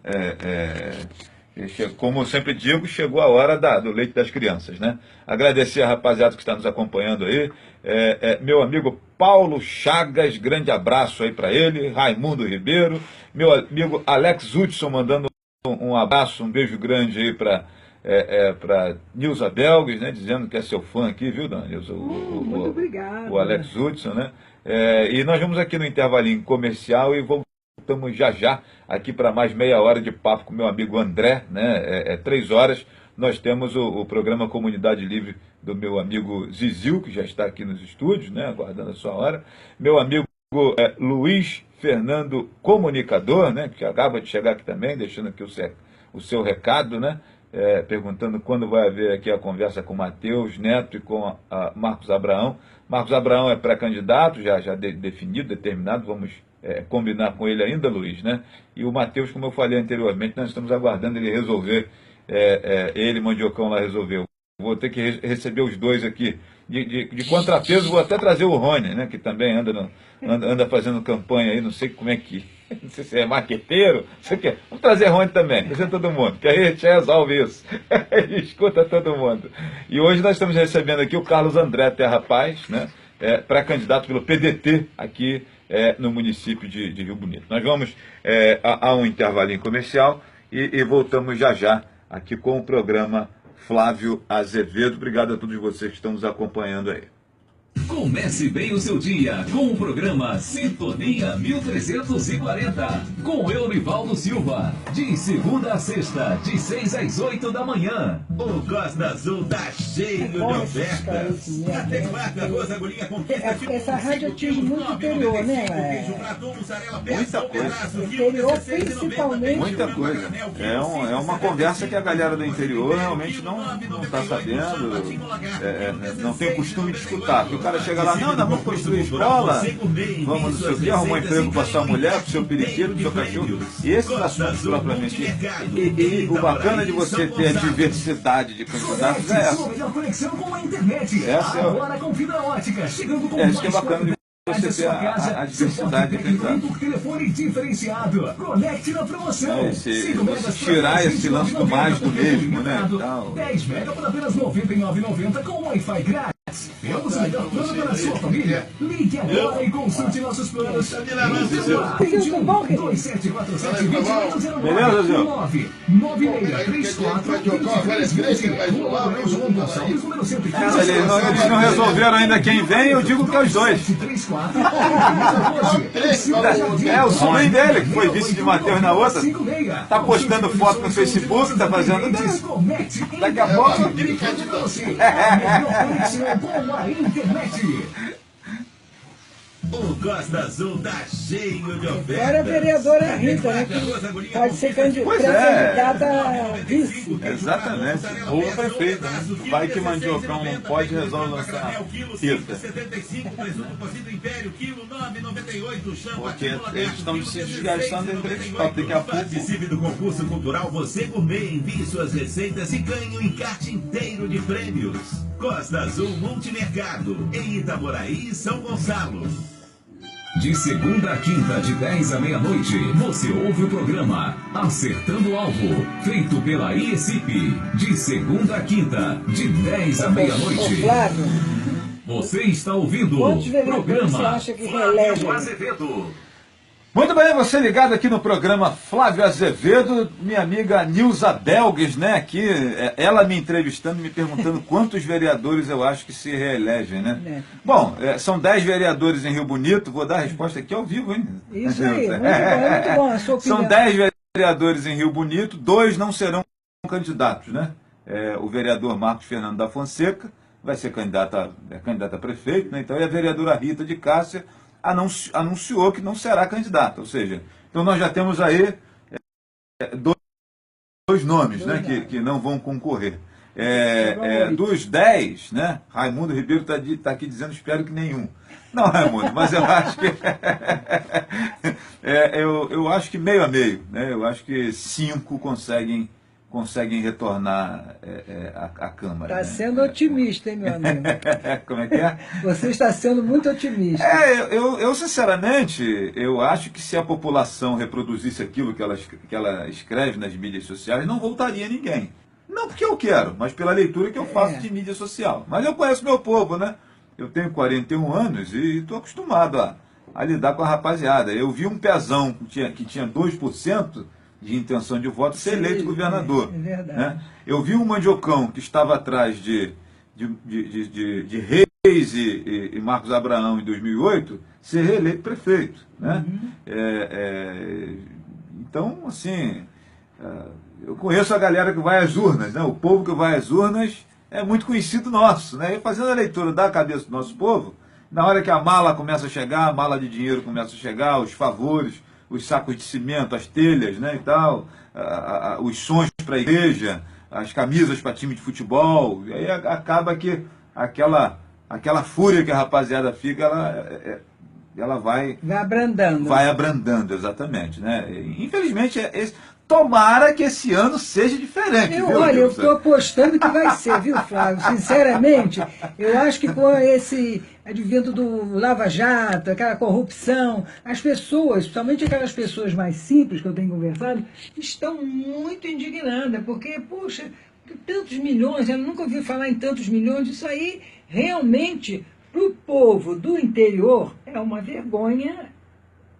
Como eu sempre digo, chegou a hora do leite das crianças, né? Agradecer a rapaziada que está nos acompanhando aí, meu amigo Paulo Chagas, grande abraço aí para ele, Raimundo Ribeiro, meu amigo Alex Hudson mandando um abraço, um beijo grande aí para Nilza Belges, né? Dizendo que é seu fã aqui, viu, dona Nilza? Muito obrigado. O Alex Hudson, né? E nós vamos aqui no intervalinho comercial e voltamos já aqui para mais meia hora de papo com meu amigo André, né? 3 horas nós temos o programa Comunidade Livre do meu amigo Zizil, que já está aqui nos estúdios, né? Aguardando a sua hora. Meu amigo Luiz Fernando Comunicador, né? Que acaba de chegar aqui também, deixando aqui o seu recado, né? Perguntando quando vai haver aqui a conversa com Matheus Neto e com a Marcos Abraão. Marcos Abraão é pré-candidato, já definido, determinado, vamos combinar com ele ainda, Luiz, né? E o Matheus, como eu falei anteriormente, nós estamos aguardando ele resolver, ele, Mandiocão, lá resolveu. Vou ter que receber os dois aqui. De contrapeso, vou até trazer o Rony, né? Que também anda fazendo campanha aí, não sei como é que... Não sei se é marqueteiro, não sei o que. Vamos trazer Rony também, trazer todo mundo, que aí a gente resolve isso. Escuta todo mundo. E hoje nós estamos recebendo aqui o Carlos André Terra Paz, né? Pré-candidato pelo PDT aqui no município de Rio Bonito. Nós vamos a um intervalinho comercial e voltamos já aqui com o programa Flávio Azevedo. Obrigado a todos vocês que estão nos acompanhando aí. Comece bem o seu dia com o programa Sintonia 1340, com Eurivaldo Silva, de segunda a sexta, de 6 às 8 da manhã. O Costa Azul tá cheio de ofertas. Até quarta, arroz, agulhinha com essa rádio atinge muito interior, né? Muita coisa. Interior, principalmente. Muita coisa. É uma conversa que a galera do interior realmente não está sabendo, não tem costume de escutar. Porque o cara chega lá, não, vamos construir escola, vamos não sei o quê, arrumar emprego para sua mulher, para o seu periquito, para o seu cachorro. E esses assuntos propriamente. E o bacana de você ter a diversidade de candidatos é essa. Essa é isso que é bacana de você ter a diversidade de candidatos. Telefone diferenciado. Conecte na promoção. Você tirar esse lance do mais do mesmo, né? 10 mega por apenas R$ 99,90 com Wi-Fi grátis. Temos o melhor plano para a sua família. Ligue agora e consulte nossos planos. Beleza, Zé? 9634 Eles não resolveram ainda quem vem, eu digo que é os dois. É o sobrinho dele, que foi vice de Matheus na outra. Tá postando foto no Facebook, tá fazendo. Daqui a pouco. O Costa Azul tá cheio de ofertas. Agora a vereadora Rita, né, que pode ser candidata a vice. Exatamente. Ou o prefeito, né? Vai que Mandiocão não pode resolver lançar Rita. Porque eles estão se desgastando entre eles. Daqui a pouco. Participe do concurso cultural Você Gourmet, envie suas receitas e ganhe um encarte inteiro de prêmios. Costa Azul Multimercado, em Itaboraí e São Gonçalo. De segunda a quinta, de 10 à meia-noite, você ouve o programa Acertando o Alvo, feito pela IECIP. De segunda a quinta, de 10 à meia-noite. Flávio, Você está ouvindo quantos o vereadores você programa acha que reelege? Flávio Azevedo. Muito bem, você ligado aqui no programa Flávio Azevedo, minha amiga Nilza Belgues, né, aqui, ela me entrevistando, me perguntando quantos vereadores eu acho que se reelegem, né? Bom, são 10 vereadores em Rio Bonito, vou dar a resposta aqui ao vivo, hein? Isso aí, muito bom, a sua opinião. São 10 vereadores em Rio Bonito, 2 não serão candidatos, né? O vereador Marcos Fernando da Fonseca vai ser candidato a prefeito, né? Então, e a vereadora Rita de Cássia anunciou que não será candidata, ou seja, então nós já temos aí dois nomes, né, que não vão concorrer. Dos 10, né, Raimundo Ribeiro está aqui dizendo, espero que nenhum. Não, Raimundo, mas eu acho que eu acho que meio a meio, né, eu acho que 5 conseguem retornar à Câmara. Está sendo otimista, hein, meu amigo? Como é que é? Você está sendo muito otimista. Eu sinceramente, eu acho que se a população reproduzisse aquilo que ela escreve nas mídias sociais, não voltaria ninguém. Não porque eu quero, mas pela leitura que eu faço de mídia social. Mas eu conheço meu povo, né? Eu tenho 41 anos e estou acostumado a lidar com a rapaziada. Eu vi um pezão que tinha 2%, de intenção de voto, ser eleito governador. É verdade. Né? Eu vi um Mandiocão que estava atrás de Reis e Marcos Abraão em 2008 ser reeleito prefeito. Né? Então, assim, eu conheço a galera que vai às urnas, né? O povo que vai às urnas é muito conhecido nosso. Né? E fazendo a leitura da cabeça do nosso povo, na hora que a mala começa a chegar, a mala de dinheiro começa a chegar, os favores, os sacos de cimento, as telhas, né, e tal, os sons para a igreja, as camisas para time de futebol, e aí acaba que aquela fúria que a rapaziada fica, ela vai abrandando. Vai abrandando, exatamente, né? Infelizmente, tomara que esse ano seja diferente. Olha, eu estou apostando que vai ser, viu, Flávio? Sinceramente, eu acho que com esse advento do Lava Jato, aquela corrupção, as pessoas, principalmente aquelas pessoas mais simples que eu tenho conversado, estão muito indignadas, porque, poxa, tantos milhões, eu nunca ouvi falar em tantos milhões, isso aí realmente, para o povo do interior, é uma vergonha.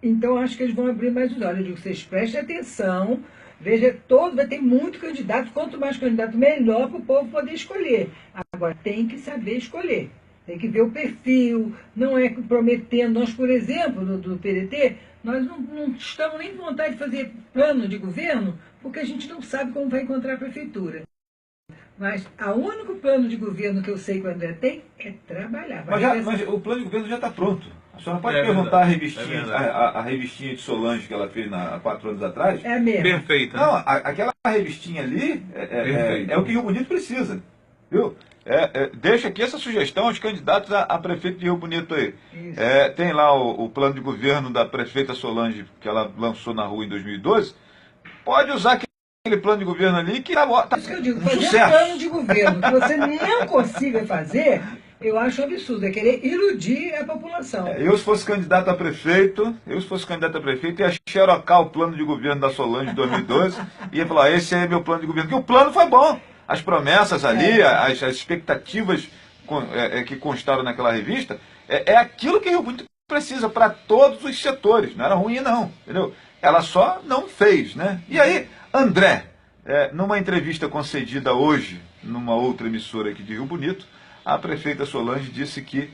Então, acho que eles vão abrir mais os olhos. Eu digo, vocês prestem atenção, Veja, vai ter muito candidato, quanto mais candidato, melhor para o povo poder escolher. Agora, tem que saber escolher. Tem que ver o perfil, não é prometendo. Nós, por exemplo, do PDT, nós não estamos nem com vontade de fazer plano de governo, porque a gente não sabe como vai encontrar a prefeitura. Mas o único plano de governo que eu sei que o André tem é trabalhar. Mas o plano de governo já está pronto. A senhora pode perguntar a revistinha de Solange que ela fez há 4 anos atrás. É mesmo. Perfeita. Não, aquela revistinha ali é o que Rio Bonito precisa. Viu? Deixa aqui essa sugestão aos candidatos a prefeito de Rio Bonito aí. Tem lá o plano de governo da prefeita Solange, que ela lançou na rua em 2012. Pode usar aquele plano de governo ali que tá isso que eu digo, um fazer sucesso. um plano de governo que você não consiga fazer, eu acho um absurdo. É querer iludir a população. Eu, se fosse candidato a prefeito, ia xerocar o plano de governo da Solange de 2012 e ia falar, esse aí é meu plano de governo. Porque o plano foi bom. As promessas ali, as expectativas que constaram naquela revista, é aquilo que Rio Bonito precisa para todos os setores. Não era ruim, não. Entendeu? Ela só não fez, né? E aí, André, numa entrevista concedida hoje, numa outra emissora aqui de Rio Bonito, a prefeita Solange disse que,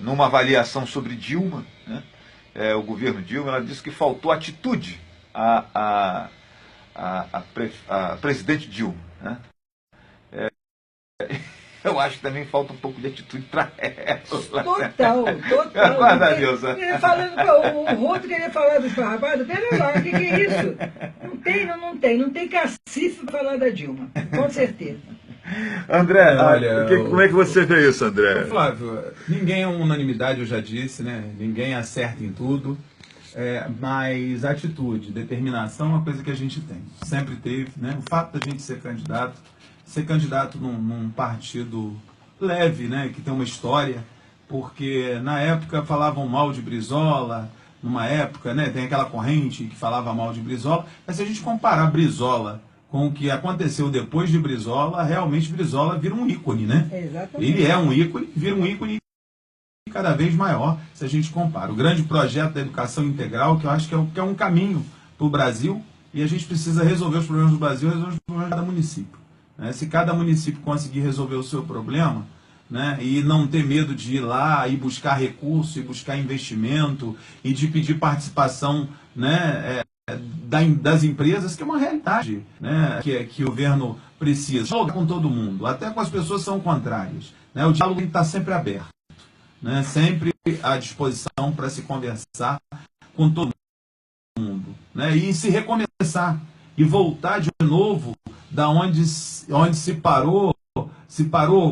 numa avaliação sobre Dilma, né, o governo Dilma, ela disse que faltou atitude a presidente Dilma. Né? Eu acho que também falta um pouco de atitude para ela. Total. Guarda Deus. O Roto queria falar dos farrapados, pera lá, o que é isso? Não tem cacife para falar da Dilma, com certeza. André, como é que você vê isso, André? Flávio, ninguém é unanimidade, eu já disse, né? Ninguém acerta em tudo. Mas atitude, determinação é uma coisa que a gente tem, sempre teve, né? O fato da gente ser candidato num partido leve, né? Que tem uma história, porque na época falavam mal de Brizola, numa época, né? Tem aquela corrente que falava mal de Brizola, mas se a gente comparar Brizola com o que aconteceu depois de Brizola, realmente Brizola vira um ícone, né? Exatamente. Ele é um ícone, vira um ícone cada vez maior, se a gente compara. O grande projeto da educação integral, que eu acho que é um caminho para o Brasil, e a gente precisa resolver os problemas do Brasil, resolver os problemas de cada município. Né? Se cada município conseguir resolver o seu problema, né, e não ter medo de ir lá e buscar recurso, e buscar investimento, e de pedir participação, né, das empresas, que é uma realidade, né, que o governo precisa. Dialogar com todo mundo, até com as pessoas que são contrárias. Né? O diálogo está sempre aberto. Né, sempre à disposição para se conversar com todo mundo, né, e se recomeçar e voltar de novo da onde se parou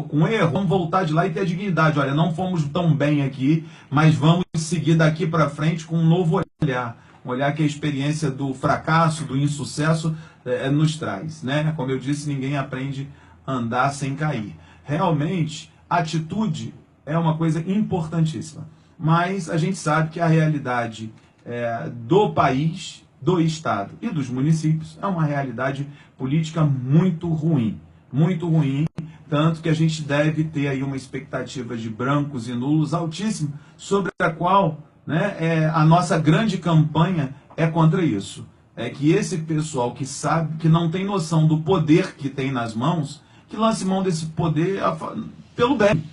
com erro, vamos voltar de lá e ter a dignidade. Olha, não fomos tão bem aqui, mas vamos seguir daqui para frente com um novo olhar, um olhar que a experiência do fracasso, do insucesso nos traz, né? Como eu disse, ninguém aprende a andar sem cair. Realmente, atitude é uma coisa importantíssima. Mas a gente sabe que a realidade do país, do Estado e dos municípios é uma realidade política muito ruim. Muito ruim, tanto que a gente deve ter aí uma expectativa de brancos e nulos altíssima, sobre a qual, né, a nossa grande campanha é contra isso. É que esse pessoal que sabe, que não tem noção do poder que tem nas mãos, que lance mão desse poder pelo bem.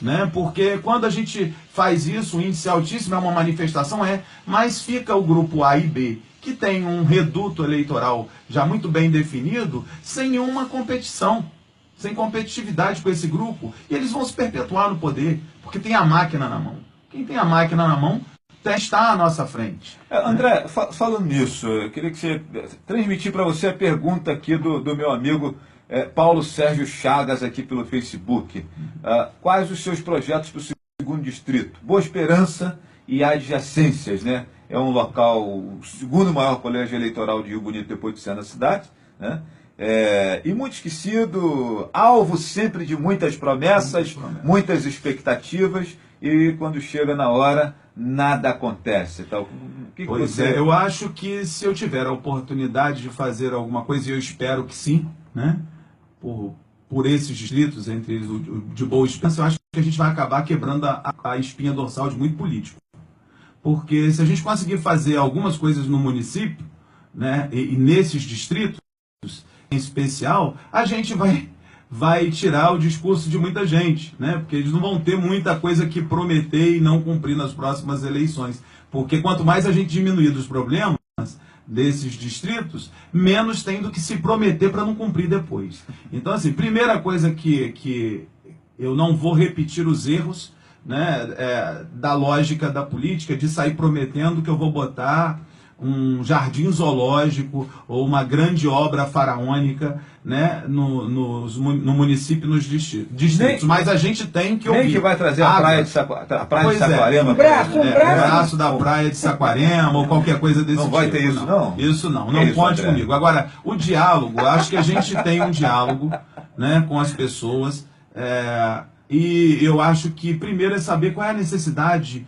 Né? Porque quando a gente faz isso, o índice altíssimo é uma manifestação, mas fica o grupo A e B, que tem um reduto eleitoral já muito bem definido, sem nenhuma competição, sem competitividade com esse grupo, e eles vão se perpetuar no poder, porque tem a máquina na mão. Quem tem a máquina na mão está à nossa frente. André, falando nisso, eu queria que você transmitir para você a pergunta aqui do meu amigo Paulo Sérgio Chagas, aqui pelo Facebook. Quais os seus projetos para o segundo distrito? Boa Esperança e adjacências, né? É um local, o segundo maior colégio eleitoral de Rio Bonito depois de ser na cidade, né? E muito esquecido, alvo sempre de muitas promessas, muitas expectativas, e quando chega na hora, nada acontece. Então, eu acho que se eu tiver a oportunidade de fazer alguma coisa, e eu espero que sim, né? Por esses distritos, entre eles o de Boa Esperança, eu acho que a gente vai acabar quebrando a espinha dorsal de muito político. Porque se a gente conseguir fazer algumas coisas no município, né, e nesses distritos, em especial, a gente vai tirar o discurso de muita gente, né? Porque eles não vão ter muita coisa que prometer e não cumprir nas próximas eleições. Porque quanto mais a gente diminuir dos problemas desses distritos, menos tem do que se prometer para não cumprir depois. Então, assim, primeira coisa que eu não vou repetir os erros, né, da lógica da política, de sair prometendo que eu vou botar um jardim zoológico ou uma grande obra faraônica, né, no município, nos distritos. Mas a gente tem que ouvir. Nem que vai trazer a praia de Saquarema. Um braço Da praia de Saquarema ou qualquer coisa desse tipo. Não vai ter isso, não? Isso não. Não conte comigo. Agora, o diálogo, acho que a gente tem um diálogo, né, com as pessoas. E eu acho que primeiro é saber qual é a necessidade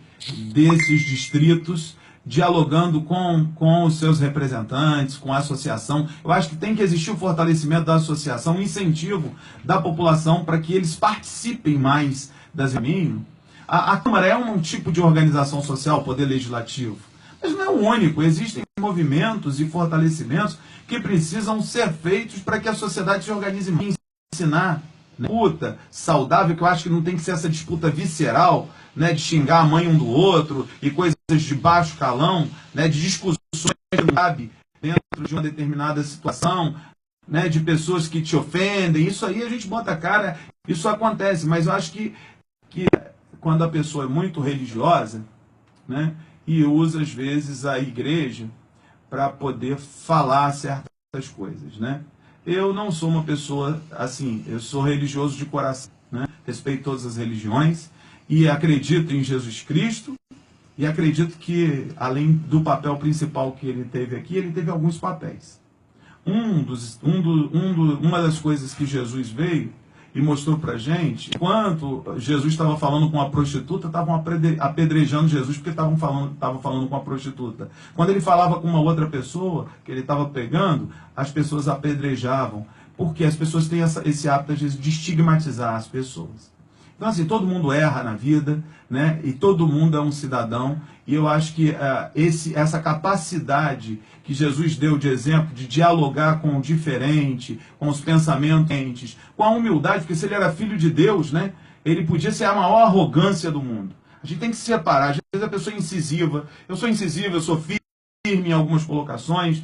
desses distritos, dialogando com os seus representantes, com a associação. Eu acho que tem que existir o fortalecimento da associação, um incentivo da população para que eles participem mais das reuniões. A Câmara é um tipo de organização social, poder legislativo, mas não é o único. Existem movimentos e fortalecimentos que precisam ser feitos para que a sociedade se organize mais. Ensinar, né, disputa saudável, que eu acho que não tem que ser essa disputa visceral, né, de xingar a mãe um do outro e coisas de baixo calão, né, de discussões que não cabe dentro de uma determinada situação, né, de pessoas que te ofendem. Isso aí a gente bota a cara, isso acontece, mas eu acho que quando a pessoa é muito religiosa, né, e usa às vezes a igreja para poder falar certas coisas, né? Eu não sou uma pessoa assim, eu sou religioso de coração, né? Respeito todas as religiões e acredito em Jesus Cristo, e acredito que, além do papel principal que ele teve aqui, ele teve alguns papéis. Uma das coisas que Jesus veio e mostrou pra gente, enquanto Jesus estava falando com a prostituta, estavam apedrejando Jesus porque estavam falando com a prostituta. Quando ele falava com uma outra pessoa que ele estava pegando, as pessoas apedrejavam, porque as pessoas têm esse hábito de estigmatizar as pessoas. Então, assim, todo mundo erra na vida, né? E todo mundo é um cidadão, e eu acho que essa capacidade que Jesus deu de exemplo, de dialogar com o diferente, com os pensamentos, com a humildade, porque se ele era filho de Deus, né? Ele podia ser a maior arrogância do mundo. A gente tem que se separar. Às vezes a pessoa é incisiva. Eu sou incisivo, eu sou firme em algumas colocações,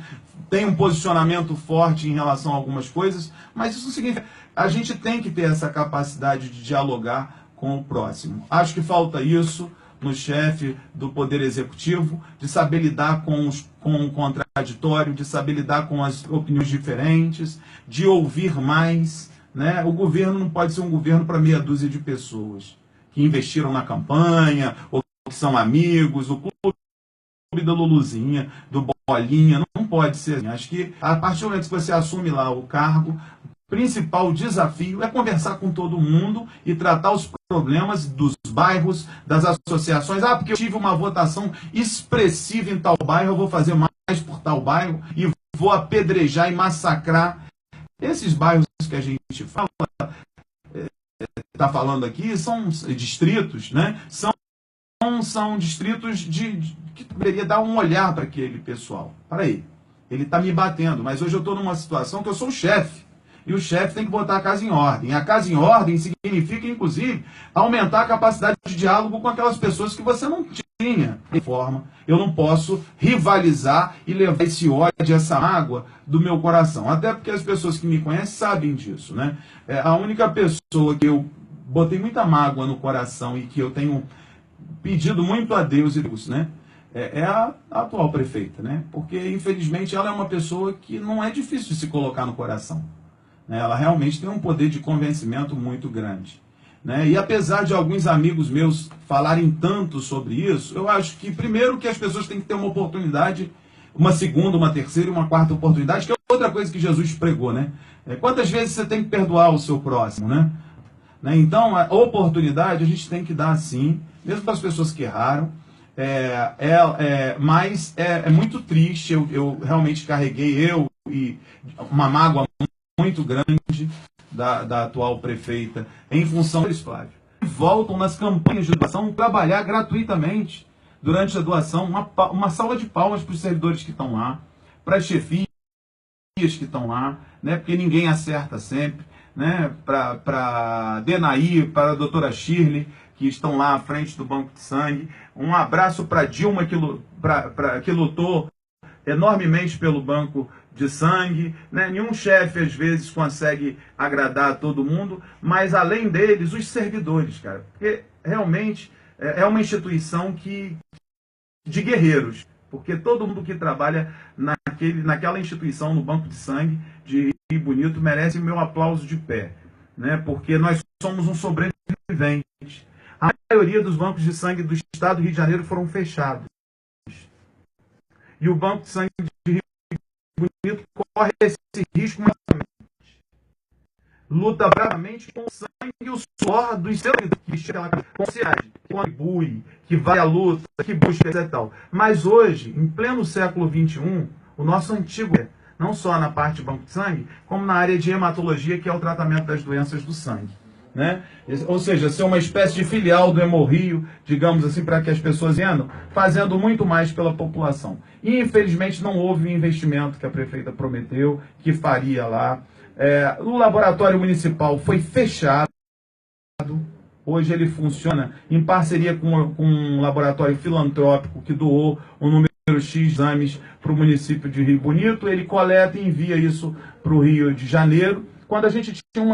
tenho um posicionamento forte em relação a algumas coisas, mas isso significa a gente tem que ter essa capacidade de dialogar com o próximo. Acho que falta isso no chefe do Poder Executivo, de saber lidar com o contraditório, de saber lidar com as opiniões diferentes, de ouvir mais, né? O governo não pode ser um governo para meia dúzia de pessoas que investiram na campanha, ou que são amigos, o clube da Luluzinha, do Bolinha, não pode ser assim. Acho que a partir do momento que você assume lá o cargo, o principal desafio é conversar com todo mundo e tratar os problemas dos bairros, das associações. Ah, porque eu tive uma votação expressiva em tal bairro, eu vou fazer mais por tal bairro e vou apedrejar e massacrar. Esses bairros que a gente fala, está falando aqui, são distritos, né? São distritos que deveria dar um olhar para aquele pessoal. Para aí, ele está me batendo, mas hoje eu estou numa situação que eu sou o chefe. E o chefe tem que botar a casa em ordem. A casa em ordem significa, inclusive, aumentar a capacidade de diálogo com aquelas pessoas que você não tinha. De forma, eu não posso rivalizar e levar esse ódio, essa mágoa do meu coração. Até porque as pessoas que me conhecem sabem disso, né? A única pessoa que eu botei muita mágoa no coração e que eu tenho pedido muito a Deus, né? É a atual prefeita, né? Porque, infelizmente, ela é uma pessoa que não é difícil de se colocar no coração. Ela realmente tem um poder de convencimento muito grande, né? E apesar de alguns amigos meus falarem tanto sobre isso, eu acho que, primeiro, que as pessoas têm que ter uma oportunidade, uma segunda, uma terceira e uma quarta oportunidade, que é outra coisa que Jesus pregou, né? Quantas vezes você tem que perdoar o seu próximo, né? Então, a oportunidade a gente tem que dar sim, mesmo para as pessoas que erraram. Mas é muito triste, eu realmente carreguei e uma mágoa muito grande da atual prefeita em função deles, Flávio. Voltam nas campanhas de doação trabalhar gratuitamente durante a doação, uma salva de palmas para os servidores que estão lá, para as chefias que estão lá, né? Porque ninguém acerta sempre, né? Para a Denaí, para a doutora Shirley, que estão lá à frente do Banco de Sangue. Um abraço para a Dilma, que lutou enormemente pelo Banco de Sangue, né? Nenhum chefe às vezes consegue agradar a todo mundo, mas além deles, os servidores, cara, porque realmente é uma instituição de guerreiros, porque todo mundo que trabalha naquela instituição, no Banco de Sangue de Rio Bonito, merece meu aplauso de pé, né? Porque nós somos um sobrevivente. A maioria dos bancos de sangue do estado do Rio de Janeiro foram fechados. E o Banco de Sangue de Rio Bonito corre esse risco massivamente. Luta bravamente com o sangue e o suor dos seus que chega com que contribui, que vai à luta, que busca, etc. Mas hoje, em pleno século XXI, o nosso antigo, não só na parte de banco de sangue, como na área de hematologia, que é o tratamento das doenças do sangue, né? Ou seja, ser uma espécie de filial do Hemorrio, digamos assim, para que as pessoas entendam, fazendo muito mais pela população. E, infelizmente, não houve o investimento que a prefeita prometeu, que faria lá. O laboratório municipal foi fechado. Hoje ele funciona em parceria com um laboratório filantrópico que doou um número X de exames para o município de Rio Bonito. Ele coleta e envia isso para o Rio de Janeiro. Quando a gente tem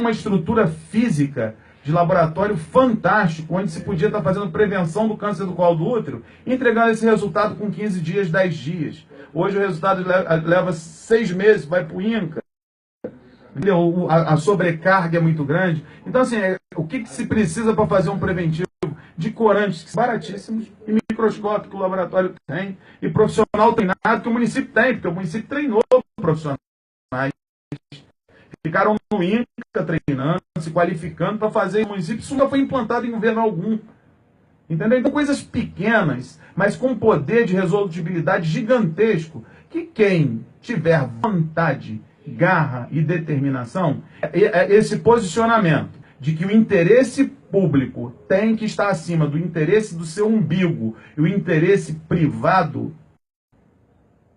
uma estrutura física de laboratório fantástico, onde se podia estar fazendo prevenção do câncer do colo do útero, entregando esse resultado com 15 dias, 10 dias. Hoje o resultado leva 6 meses, vai para o INCA. A sobrecarga é muito grande. Então, assim, o que se precisa para fazer um preventivo? De corantes que são baratíssimos e microscópio que o laboratório tem, e profissional treinado que o município tem, porque o município treinou profissionais. Ficaram no INCA treinando, se qualificando para fazer o município. Isso nunca foi implantado em governo algum. Entendeu? Então, coisas pequenas, mas com poder de resolutibilidade gigantesco, que quem tiver vontade, garra e determinação, esse posicionamento de que o interesse público tem que estar acima do interesse do seu umbigo e o interesse privado,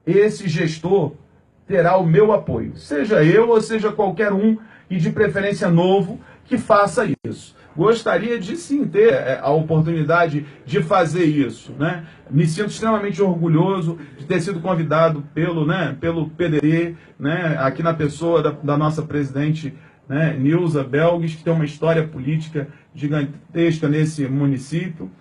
esse gestor terá o meu apoio. Seja eu ou seja qualquer um, e de preferência novo, que faça isso. Gostaria de sim ter a oportunidade de fazer isso, né? Me sinto extremamente orgulhoso de ter sido convidado pelo PDT, né? Aqui na pessoa da nossa presidente, né, Nilza Belgues, que tem uma história política gigantesca nesse município.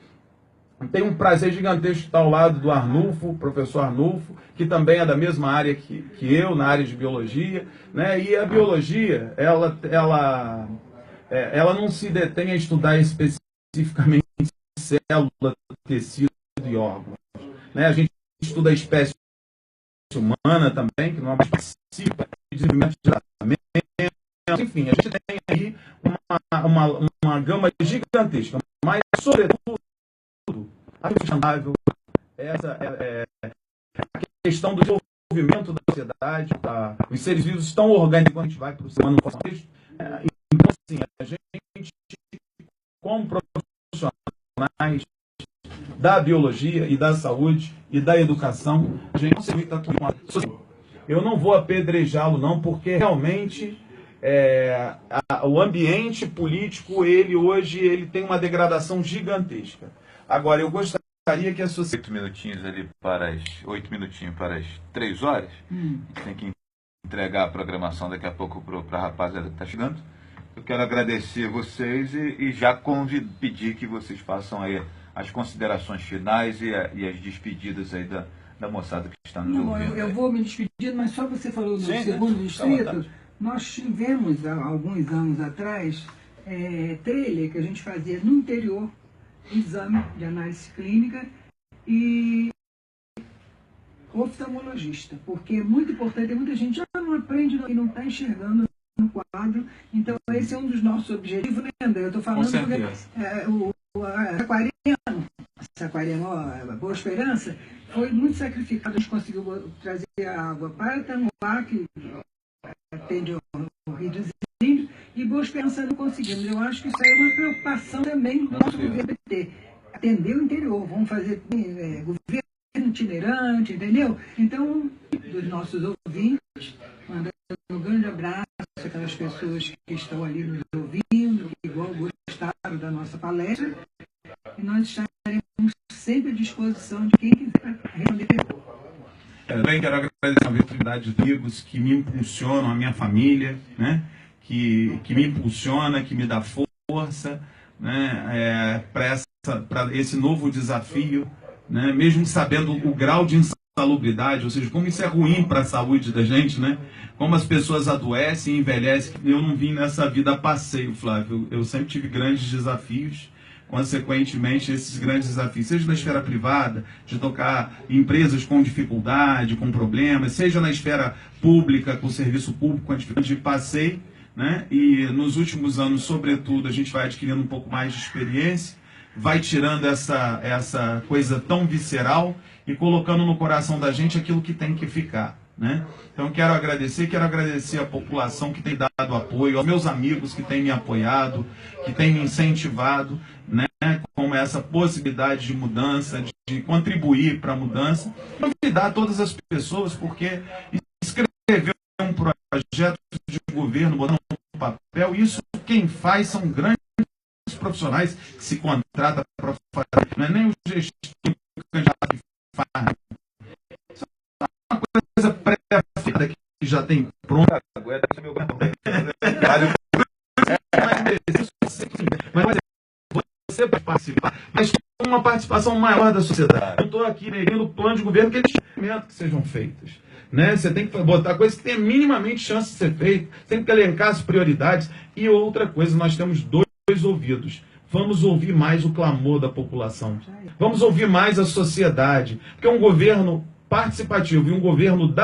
Tenho um prazer gigantesco de estar ao lado do Arnulfo, professor Arnulfo, que também é da mesma área que eu, na área de biologia, né? E a biologia, ela não se detém a estudar especificamente célula, tecido e órgãos, né? A gente estuda a espécie humana também, que não é uma específica de desenvolvimento de tratamento. Enfim, a gente tem aí uma gama gigantesca, mas, sobretudo, a questão do desenvolvimento da sociedade, os seres vivos estão organizados quando a gente vai para o ser humano. Então, assim, a gente, como profissionais da biologia e da saúde e da educação, a gente não se limita a. Eu não vou apedrejá-lo, não, porque realmente o ambiente político, hoje ele tem uma degradação gigantesca. Agora, eu gostaria que a sociedade... 8 minutinhos para as 3 horas. A gente tem que entregar a programação daqui a pouco para a rapaziada que está chegando. Eu quero agradecer vocês e já pedir que vocês façam aí as considerações finais e as despedidas aí da moçada que está nos ouvindo. Eu vou me despedir, mas só você falou do segundo distrito. Nós tivemos, há alguns anos atrás, trailer que a gente fazia no interior, exame de análise clínica e oftalmologista, porque é muito importante, muita gente já não aprende e não está enxergando no quadro, então esse é um dos nossos objetivos, né, André? Eu estou falando porque Saquarema, Boa Esperança, foi muito sacrificado, a gente conseguiu trazer a água para Tanguá, que atende o Rio dos Índios, e Boa Esperança não conseguimos. Eu acho que isso aí é uma preocupação também do nosso governo PT. Atender o interior, vamos fazer governo itinerante, entendeu? Então, dos nossos ouvintes, mandando um grande abraço àquelas pessoas que estão ali nos ouvindo, que igual gostaram da nossa palestra, e nós estaremos sempre à disposição de quem quiser responder perguntas. Também quero agradecer a oportunidade de amigos que me impulsionam, a minha família, né? que me impulsiona, que me dá força, né? Para esse novo desafio, né? Mesmo sabendo o grau de insalubridade, ou seja, como isso é ruim para a saúde da gente, né? Como as pessoas adoecem e envelhecem. Eu não vim nessa vida a passeio, Flávio. Eu sempre tive grandes desafios. Consequentemente, esses grandes desafios, seja na esfera privada, de tocar empresas com dificuldade, com problemas, seja na esfera pública, com serviço público, com dificuldade, passei, né? E nos últimos anos, sobretudo, a gente vai adquirindo um pouco mais de experiência, vai tirando essa coisa tão visceral e colocando no coração da gente aquilo que tem que ficar, né? Então quero agradecer a população que tem dado apoio, aos meus amigos que têm me apoiado, que têm me incentivado, né, com essa possibilidade de mudança, de contribuir para a mudança. Convidar todas as pessoas, porque escrever um projeto de governo, botar no papel, isso quem faz são grandes profissionais que se contratam para fazer, não é nem o gestor que candidato que faz. Isso é uma coisa pré-feita que já tem pronto. Mas você vai participar, mas com uma participação maior da sociedade. Eu estou aqui negando o plano de governo, que que sejam feitos. Né? Você tem que botar coisas que tenham minimamente chance de ser feito, tem que elencar as prioridades. E outra coisa, nós temos dois ouvidos. Vamos ouvir mais o clamor da população. Vamos ouvir mais a sociedade. Porque um governo participativo e um governo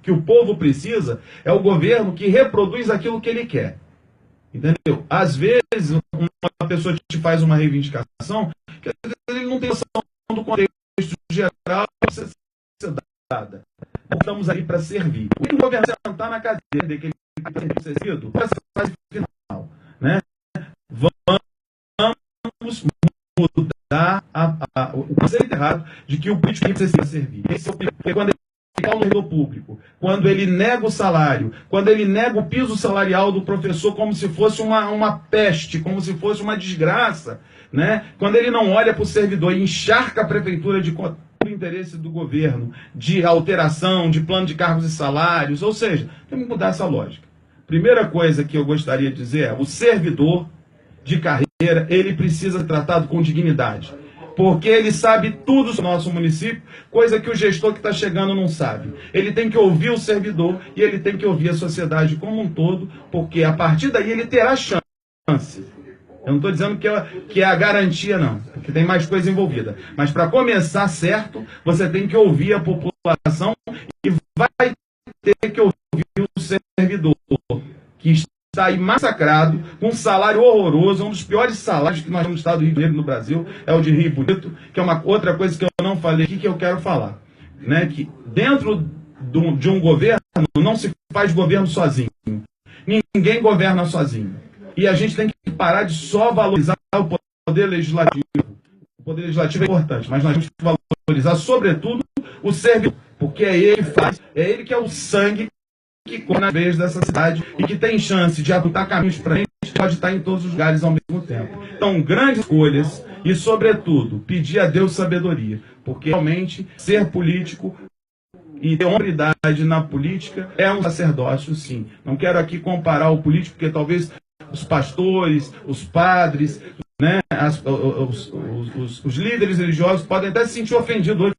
que o povo precisa é o governo que reproduz aquilo que ele quer. Entendeu? Às vezes, uma pessoa te faz uma reivindicação que ele não tem noção do contexto geral da sociedade. Estamos aí para servir. O governo sentar na cadeira que ele tem sido essa fase final, né? Vamos mudar o conceito errado de que o político precisa servir. Esse é o porque quando ele fica no servidor público, quando ele nega o salário, quando ele nega o piso salarial do professor como se fosse uma peste, como se fosse uma desgraça, né? Quando ele não olha para o servidor e encharca a prefeitura de interesse do governo, de alteração, de plano de cargos e salários, ou seja, tem que mudar essa lógica. Primeira coisa que eu gostaria de dizer é, o servidor de carreira, ele precisa ser tratado com dignidade, porque ele sabe tudo sobre o nosso município, coisa que o gestor que está chegando não sabe. Ele tem que ouvir o servidor e ele tem que ouvir a sociedade como um todo, porque a partir daí ele terá chance. Eu não estou dizendo que é a garantia, não, porque tem mais coisa envolvida. Mas para começar certo, você tem que ouvir a população e vai ter que ouvir o servidor, que está aí massacrado, com um salário horroroso, um dos piores salários que nós temos no estado do Rio de Janeiro, no Brasil, é o de Rio Bonito, que é uma outra coisa que eu não falei aqui, que eu quero falar. Né? Que dentro de um governo, não se faz governo sozinho. Ninguém governa sozinho. E a gente tem que parar de só valorizar o poder legislativo. O poder legislativo é importante, mas nós temos que valorizar, sobretudo, o servidor, porque é ele que faz, é ele que é o sangue que corre nas veias dessa cidade e que tem chance de apontar caminhos para a gente, pode estar em todos os lugares ao mesmo tempo. Então, grandes escolhas e, sobretudo, pedir a Deus sabedoria, porque realmente ser político e ter hombridade na política é um sacerdócio, sim. Não quero aqui comparar o político, porque talvez os pastores, os padres, né, os líderes religiosos podem até se sentir ofendidos hoje,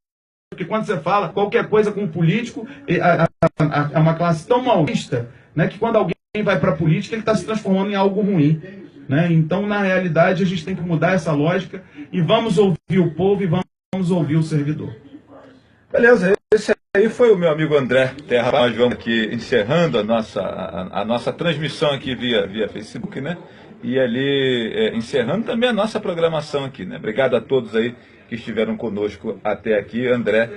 porque quando você fala qualquer coisa com um político, é uma classe tão mal vista, né, que quando alguém vai para a política, ele está se transformando em algo ruim. Né? Então, na realidade, a gente tem que mudar essa lógica e vamos ouvir o povo e vamos ouvir o servidor. Beleza, esse aí foi o meu amigo André Terra. Nós vamos aqui encerrando a nossa transmissão aqui via Facebook, né? E ali encerrando também a nossa programação aqui, né? Obrigado a todos aí que estiveram conosco até aqui. André,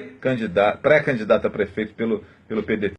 pré-candidato a prefeito pelo PDT.